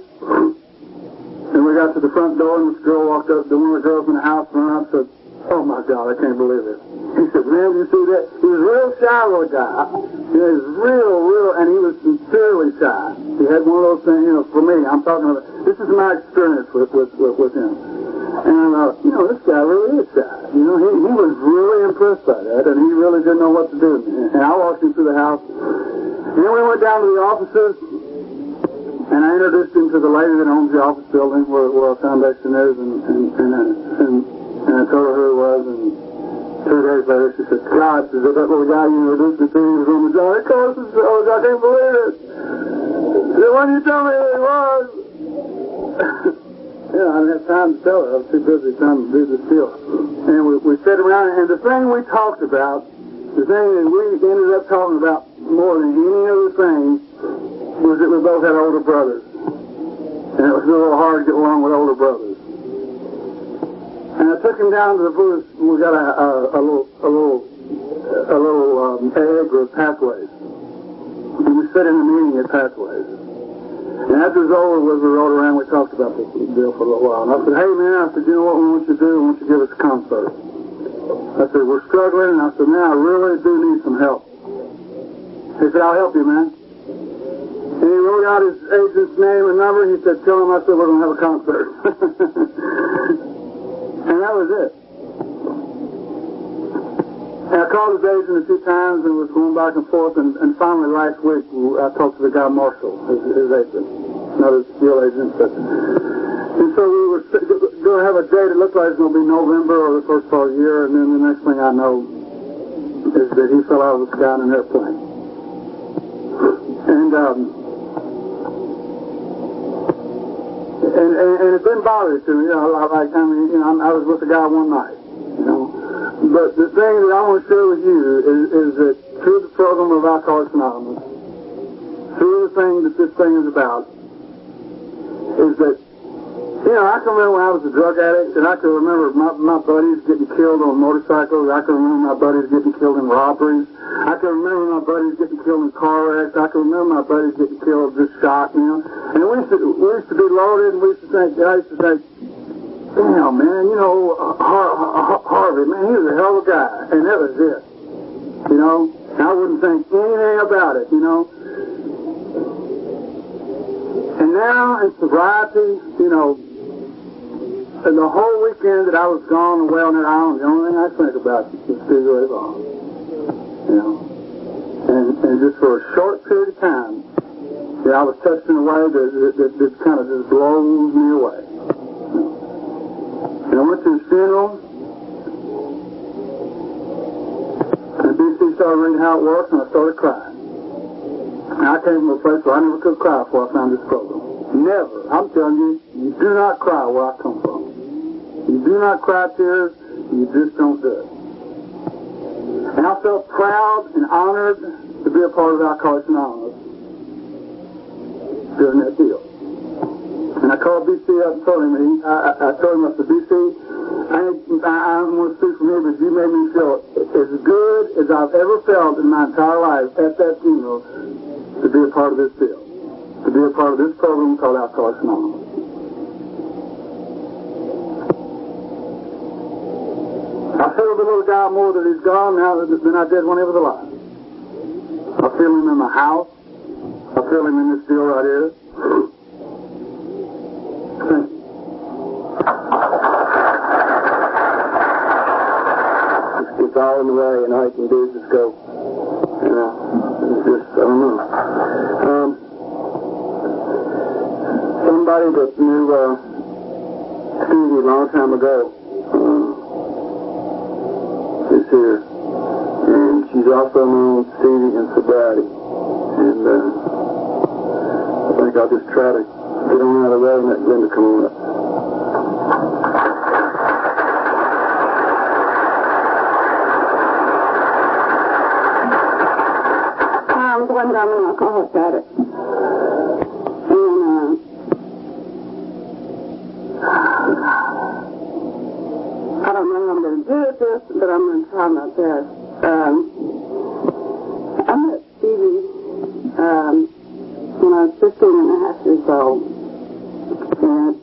And we got to the front door, and this girl walked up. One of the girls in the house ran up and said, "Oh my God, I can't believe it." He said, "Man, you see that?" He was a real shy little guy. He was real, and he was sincerely shy. He had one of those things, for me, I'm talking about, this is my experience with him. And I thought, this guy really is shy. He was really impressed by that, and he really didn't know what to do. And I walked him through the house. And then we went down to the offices, and I introduced him to the lady that owns the office building where our foundation is, and I told her who it was, and 2 days later she said, "God," she said, "that little guy you introduced me to was on the job. It cost us so much, I can't believe it." She said, "Why didn't you tell me who he was?" I didn't have time to tell her. I was too busy trying to do this deal. And we sat around, and the thing we talked about, the thing that we ended up talking about more than any other thing, was that we both had older brothers. And it was a little hard to get along with older brothers. And I took him down to the booth. We got a little egg or Pathways. And we sat in the meeting at Pathways. And after it was over, we rode around, we talked about this deal for a little while. And I said, hey, man, I said, you know what we want you to do? We want you to give us a concert. I said, we're struggling. And I said, man, I really do need some help. He said, I'll help you, man. And he wrote out his agent's name and number. He said, tell him I said we're going to have a concert. And that was it. And I called his agent a few times and was going back and forth. And finally last week, I talked to the guy Marshall, his agent. Not his real agent, but... And so we were going to have a date. It looked like it was going to be November or the first part of the year. And then the next thing I know is that he fell out of the sky in an airplane. And it didn't bother to me, I was with the guy one night, But the thing that I want to share with you is that through the program of Alcoholics Anonymous, through the thing that this thing is about, is that, I can remember when I was a drug addict, and I can remember my buddies getting killed on motorcycles. I can remember my buddies getting killed in robberies. I can remember my buddies getting killed in car wrecks. I can remember my buddies getting killed just shot, And we used to be loaded, and I used to think, damn, man, Harvey, man, he was a hell of a guy. And that was it. And I wouldn't think anything about it, And now in sobriety, and the whole weekend that I was gone away on that island, the only thing I think about is Stevie Vaughan. And just for a short period of time, I was touched in a way that kind of just blows me away. And I went to his funeral, and BC started reading how it works, and I started crying. And I came to a place where I never could cry before I found this program. Never. I'm telling you, you do not cry where I come from. You do not cry tears, you just don't do it. And I felt proud and honored to be a part of Alcoholics Anonymous during that deal. And I called BC up and told him, I told him, I said, BC, I don't want to speak for me, but you made me feel as good as I've ever felt in my entire life at that funeral to be a part of this deal, to be a part of this program called Alcoholics Anonymous. I feel the little guy more that he's gone now than I did when he was alive. I feel him in my house. I feel him in this deal right here. It's all in the way, and all you can do is just go. It's just, I don't know. Somebody that knew Stevie a long time ago is here, and she's also known Stevie in sobriety, and I think I'll just try to get on out of the way and let Linda come on up. I'm Glenda, I'm an alcoholic addict, and I don't know how I'm going to do this, but I'm going to try my best. I met Stevie when I was 15 and a half years old. And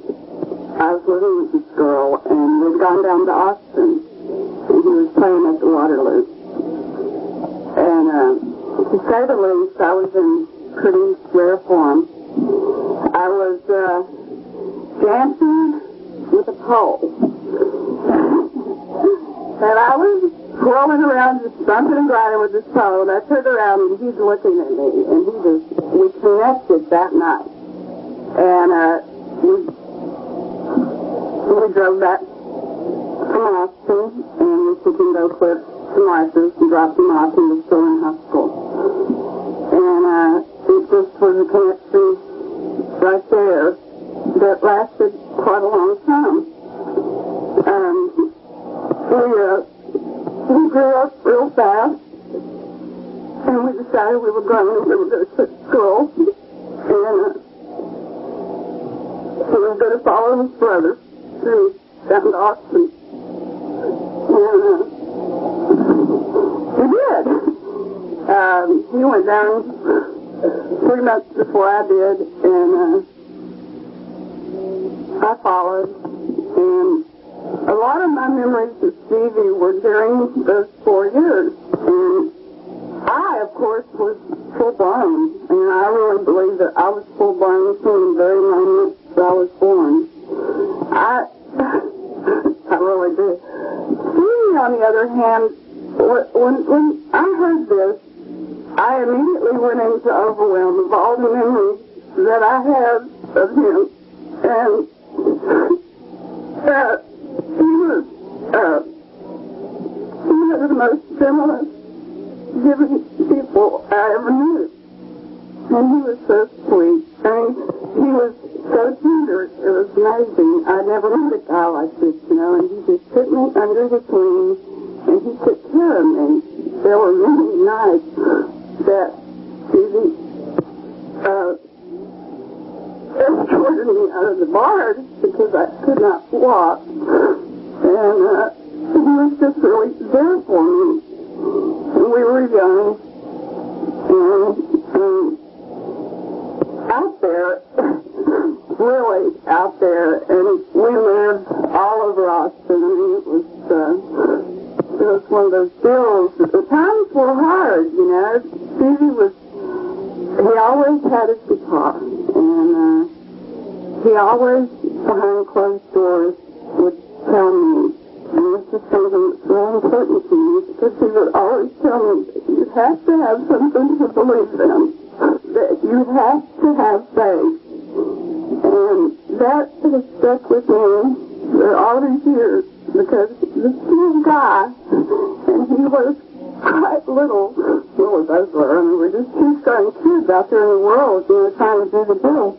I was living with this girl, and we'd gone down to Austin, and he was playing at the Waterloo. And to say the least, I was in pretty rare form. I was dancing with a pole. And I was rolling around, just bumping and grinding with this pole, and I turned around, and he's looking at me, and we connected that night. And we drove back from Austin, and we took him to go clip some license and dropped him off. He was still in high school. And it just was a connection right there that lasted quite a long time. We grew up real fast, and we decided we were grown and we were going to quit school, and he was going to follow his brother down to Austin, and he did. He went down 3 months before I did, and I followed. And a lot of my memories of Stevie were during those 4 years. And I, of course, was full-blown. And I really believe that I was full-blown from the very moment that I was born. I really do. Stevie, on the other hand, when I heard this, I immediately went into overwhelm of all the memories that I have of him. And he was one of the most gentlest, giving people I ever knew. And he was so sweet. And he was so tender. It was amazing. I never met a guy like this, you know, and he just took me under his wing, and he took care of me. There were many nights that Stevie escorted me out of the bars because I could not walk. And he was just really there for me. And we were young and out there, really out there, and we lived all over Austin. I mean, it was one of those deals. The times were hard, you know. Stevie he always had his guitar, and he always, behind closed doors, would tell me, and this is something that's really important to me, because he would always tell me, you have to have something to believe in, that you have to have faith. And that has stuck with me for all these years, because this little guy, and he was quite little, well, those were, I mean, we're just two starting kids out there in the world, you know, trying to do the deal.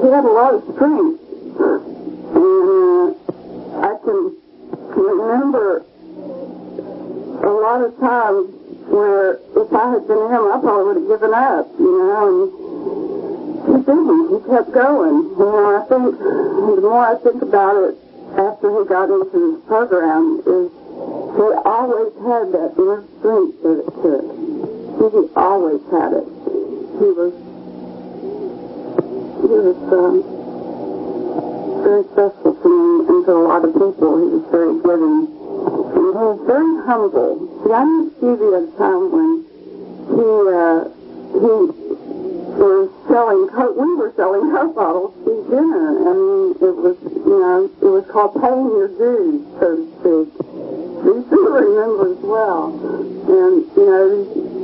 He had a lot of strength, and I can remember a lot of times where if I had been him, I probably would have given up, you know, and he didn't. He kept going. You know, I think the more I think about it after he got into this program is he always had that inner strength that it took. He always had it. He was very special to me and to a lot of people. He was very giving. And he was very humble. See, I knew Stevie at a time when he was selling Coke. We were selling Coke bottles to dinner. I mean, it was, you know, it was called paying your dues, so to speak. These people remember as well. And, you know,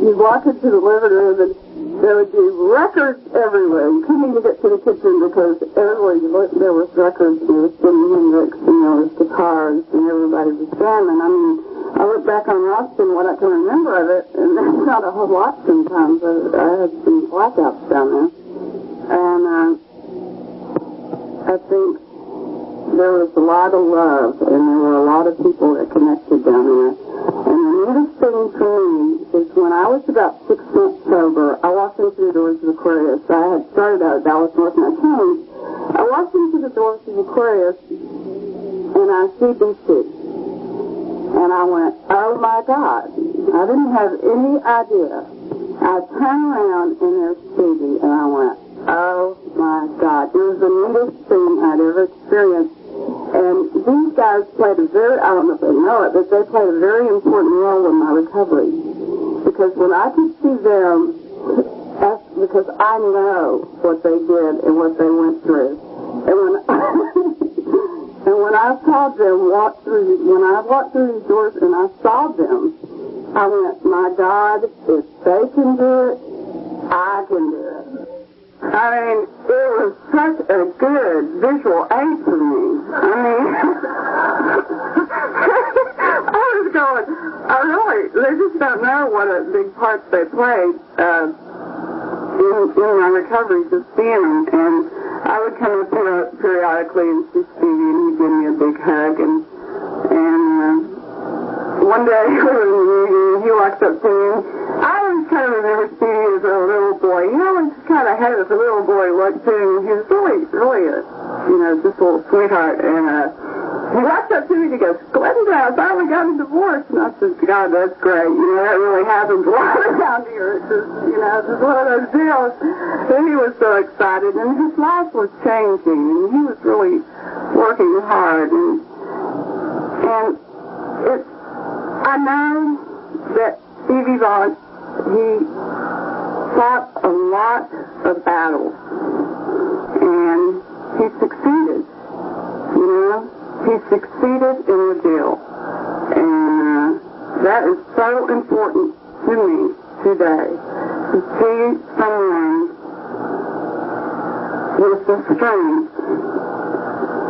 you walk into the living room and there would be records everywhere. You couldn't even get to the kitchen because everywhere you looked, there was records. There was Jimi Hendrix and there was guitars and everybody was jamming. I mean, I look back on Austin, what I can remember of it, and that's not a whole lot sometimes. I had some blackouts down there. And I think there was a lot of love, and there were a lot of people that connected down there. And the neatest thing for me is when I was about 6 months sober, I walked into the doors of Aquarius. I had started out at Dallas North and I changed. I walked into the doors of Aquarius, and I see BC. And I went, oh my God. I didn't have any idea. I turned around and there's Stevie, and I went, oh my God. It was the neatest thing I'd ever experienced. And these guys played a very, I don't know if they know it, but they played a very important role in my recovery. Because when I could see them, that's because I know what they did and what they went through. And when I saw them when I walked through these doors and I saw them, I went, my God, if they can do it, I can do it. I mean, it was such a good visual aid for me. I mean, I was going, they just don't know what a big part they played in my recovery, just seeing them. And I would come up here periodically and see Stevie, and he'd give me a big hug. And one day he walked up to me. I always kind of remember Stevie as a little boy. You know, he just kind of had this little boy look to him. He was really, just a little sweetheart. And he walked up to me and he goes, Glenda, I finally got a divorce. And I said, God, that's great. You know, that really happens a lot around here. It's just, you know, it's just one of those deals. And he was so excited, and his life was changing, and he was really working hard. And I know that Stevie Vaughan, he fought a lot of battles, and he succeeded. You know, he succeeded in the deal, and that is so important to me today, to see someone with the strength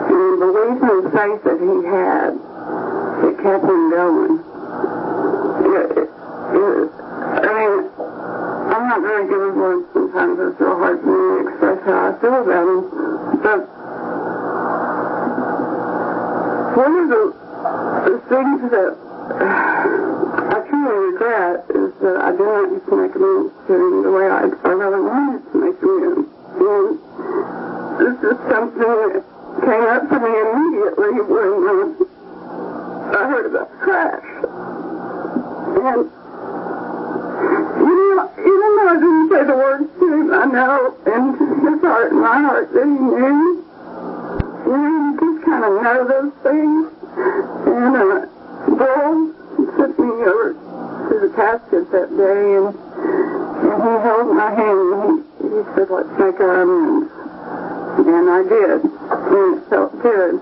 and the belief and faith that he had that kept him going. I mean, I'm not very good with words sometimes. It's real hard for me to express how I feel about him. But one of the things that I truly regret is that I didn't get to make amends to him the way I really wanted to make amends. And this is something that came up for me immediately when I heard about the crash. And even though I didn't say the words to him, I know in his heart and my heart that he knew. You know, you just kind of know those things. And Bill took me over to the casket that day, and he held my hand, and he said, let's make our amends. And I did. And it felt good.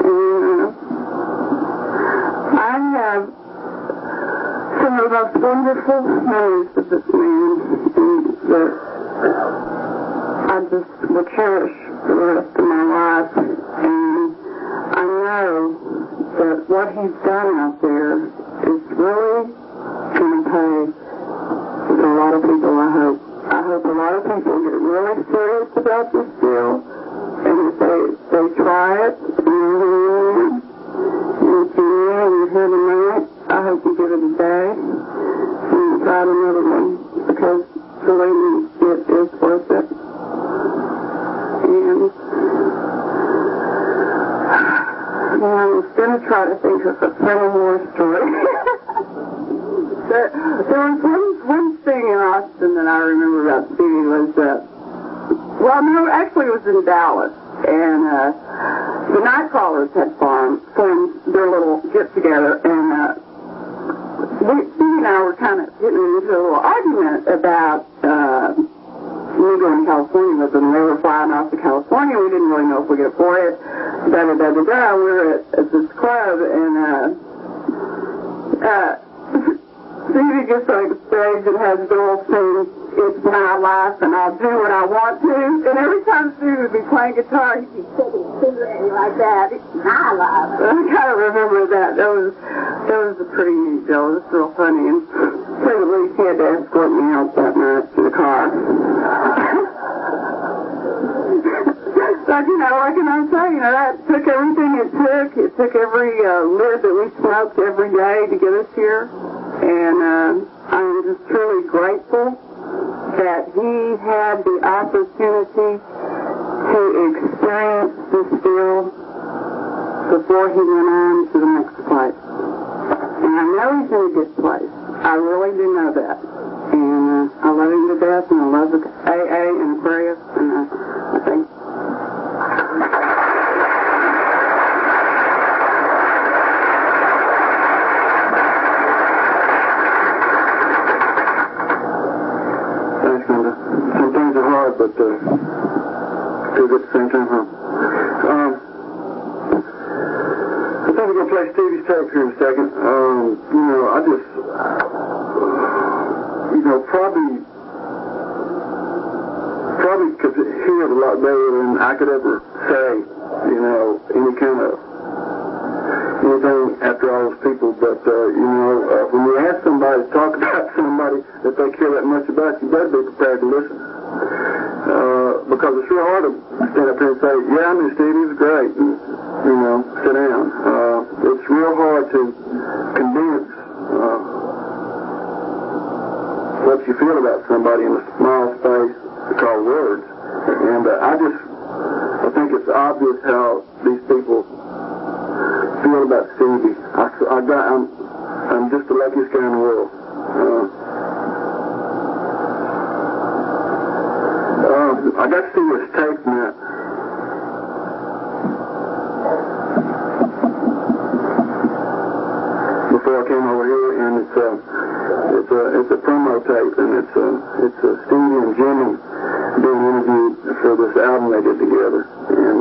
And I have some of the most wonderful memories of this man that I just will cherish for the rest of my life. And I know that what he's done out there is really going to pay for a lot of people, I hope. I hope a lot of people get really serious about this deal, and if they try it, and if you're here tonight, I hope you give it a day and try another one, because believe me, it is worth it. And I was going to try to think of a funny more story. There was one thing in Austin that I remember about Stevie was well, no, actually it was in Dallas, and the night crawlers had formed their little get-together, and Stevie and I were kind of getting into a little argument about me going to California with them. They were flying off to California. We didn't really know if we could afford it. We were at this club, and Stevie gets on stage and has Joel sing It's My Life and I'll Do What I Want To. And every time Stevie would be playing guitar, he'd be shaking his finger at me like that. It's my life. I kind of remember that. That was a pretty neat deal. It was real funny. And say the least, he had to escort me out that night to the car. But, you know, like I say, you know, that took everything it took. It took every lid that we smoked every day to get us here. And I'm just truly grateful that he had the opportunity to experience this deal before he went on to the next place. And I know he's in a good place. I really do know that. And I love him to death, and I love the AA and Aquarius, and I think... But good at the same time, huh? I think we're going to play Stevie's tape here in a second. You know, I just, you know, probably could hear it a lot better than I could ever say, you know, anything after all those people. But, you know, when you ask somebody to talk about somebody that they care that much about, you better be prepared to listen. Because it's real hard to stand up here and say, yeah, I mean, Stevie was great, and, you know, sit down. It's real hard to condense what you feel about somebody in a small space called words. And I think it's obvious how these people feel about Stevie. I'm just the luckiest guy in the world. I got to see this tape now. Before I came over here, and it's a promo tape, and it's Stevie and Jimmy being interviewed for this album they did together, and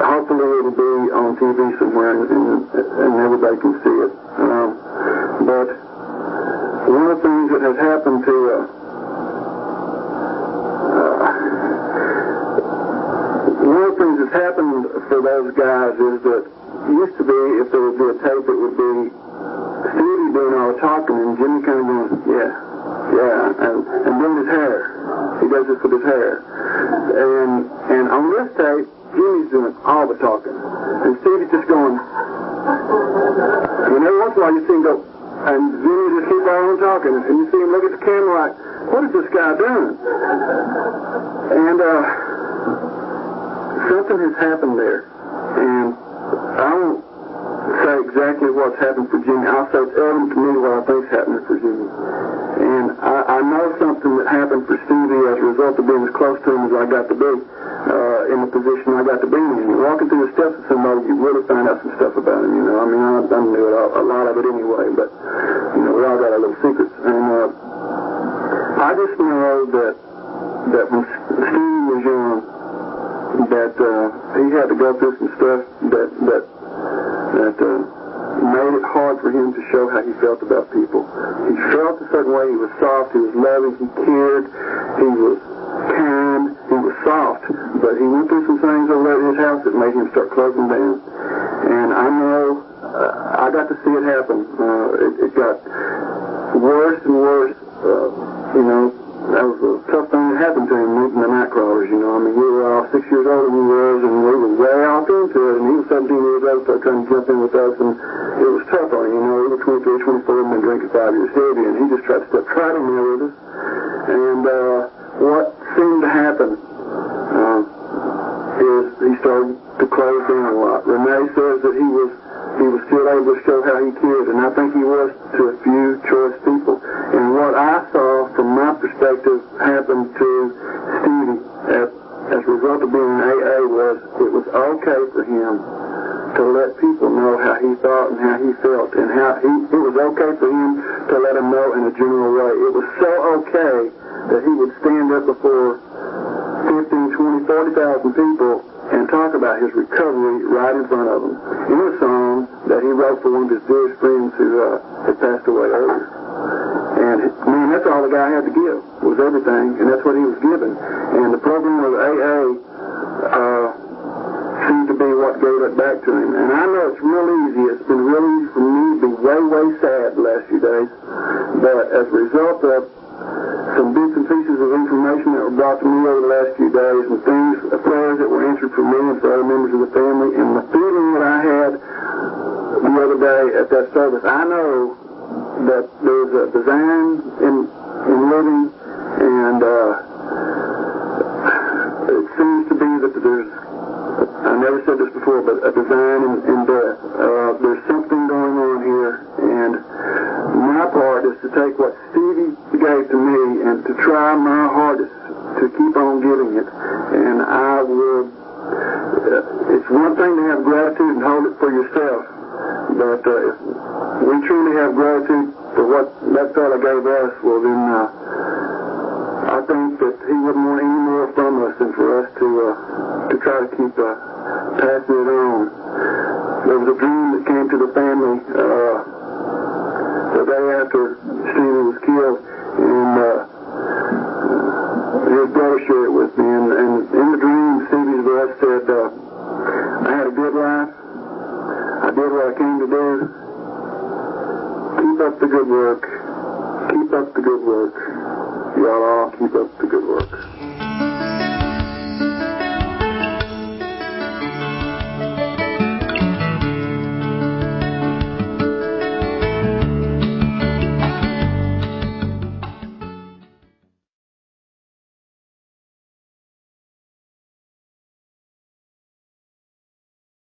hopefully it'll be on TV somewhere, and everybody can see it. But one of the things that has happened to for those guys is that it used to be, if there would be a tape, it would be Stevie doing all the talking and Jimmy kind of going, yeah, and doing his hair. He does this with his hair. And on this tape, Jimmy's doing all the talking. And Stevie's just going, and every once in a while you see him go, and Jimmy just keep on talking, and you see him look at the camera like, what is this guy doing? And something has happened there. And I won't say exactly what's happened for Jimmy. I'll say it's evident to me what I think's happening for Jimmy. And I know something that happened for Stevie as a result of being as close to him as I got to be in the position I got to be in. Walking through the steps of somebody, you really find out some stuff about him, you know. I mean, I knew a lot of it anyway, but, you know, we all got our little secrets. And I just know that when Stevie was young, that he had to go through some stuff that made it hard for him to show how he felt about people. He felt a certain way. He was soft. He was loving. He cared. He was kind. He was soft. But he went through some things over there at his house that made him start closing down. And I know I got to see it happen. It got worse and worse. You know, that was a tough thing that happened to him, meeting the Nightcrawlers, you know. I mean, we were all 6 years older than he was, and we were way off into it, and he was 17 years old, started trying to jump in with us, and it was tough on him, you know. He was 23, 24, and been drinking 5 years heavy, and he just tried to step right in there with us. And what seemed to happen is he started to close down a lot. Renee says that he was still able to show how he cared, and I think he was to a few choice people. And what I saw from my perspective happened to Stevie as a result of being in AA was it was okay for him to let people know how he thought and how he felt, and it was okay for him to let them know in a general way. It was so okay that he would stand up before 15, 20, 40,000 people and talk about his recovery right in front of them in a song that he wrote for one of his dearest friends who had passed away earlier. And, man, that's all the guy had to give, was everything, and that's what he was given. And the program of AA seemed to be what gave it back to him. And I know it's real easy. It's been real easy for me to be way, way sad the last few days. But as a result of some bits and pieces of information that were brought to me over the last few days, and things, prayers that were answered for me and for other members of the family, and the feeling that I had the other day at that service, I know that there's a design in living, and it seems to be that there's, I never said this before, but a design in death. There's something going on here, and my part is to take what Stevie gave to me and to try my hardest to keep on giving it. And I would, it's one thing to have gratitude and hold it for yourself, but if we truly have gratitude for what that fella gave us, well then I think that he wouldn't want any more from us than for us to try to keep passing it on. There was a dream that came to the family the day after Stevie was killed, and his brother shared it with me, and in the dream Stevie's voice said, I had a good life, I did what I came to do, keep up the good work, keep up the good work, y'all all keep up the good work.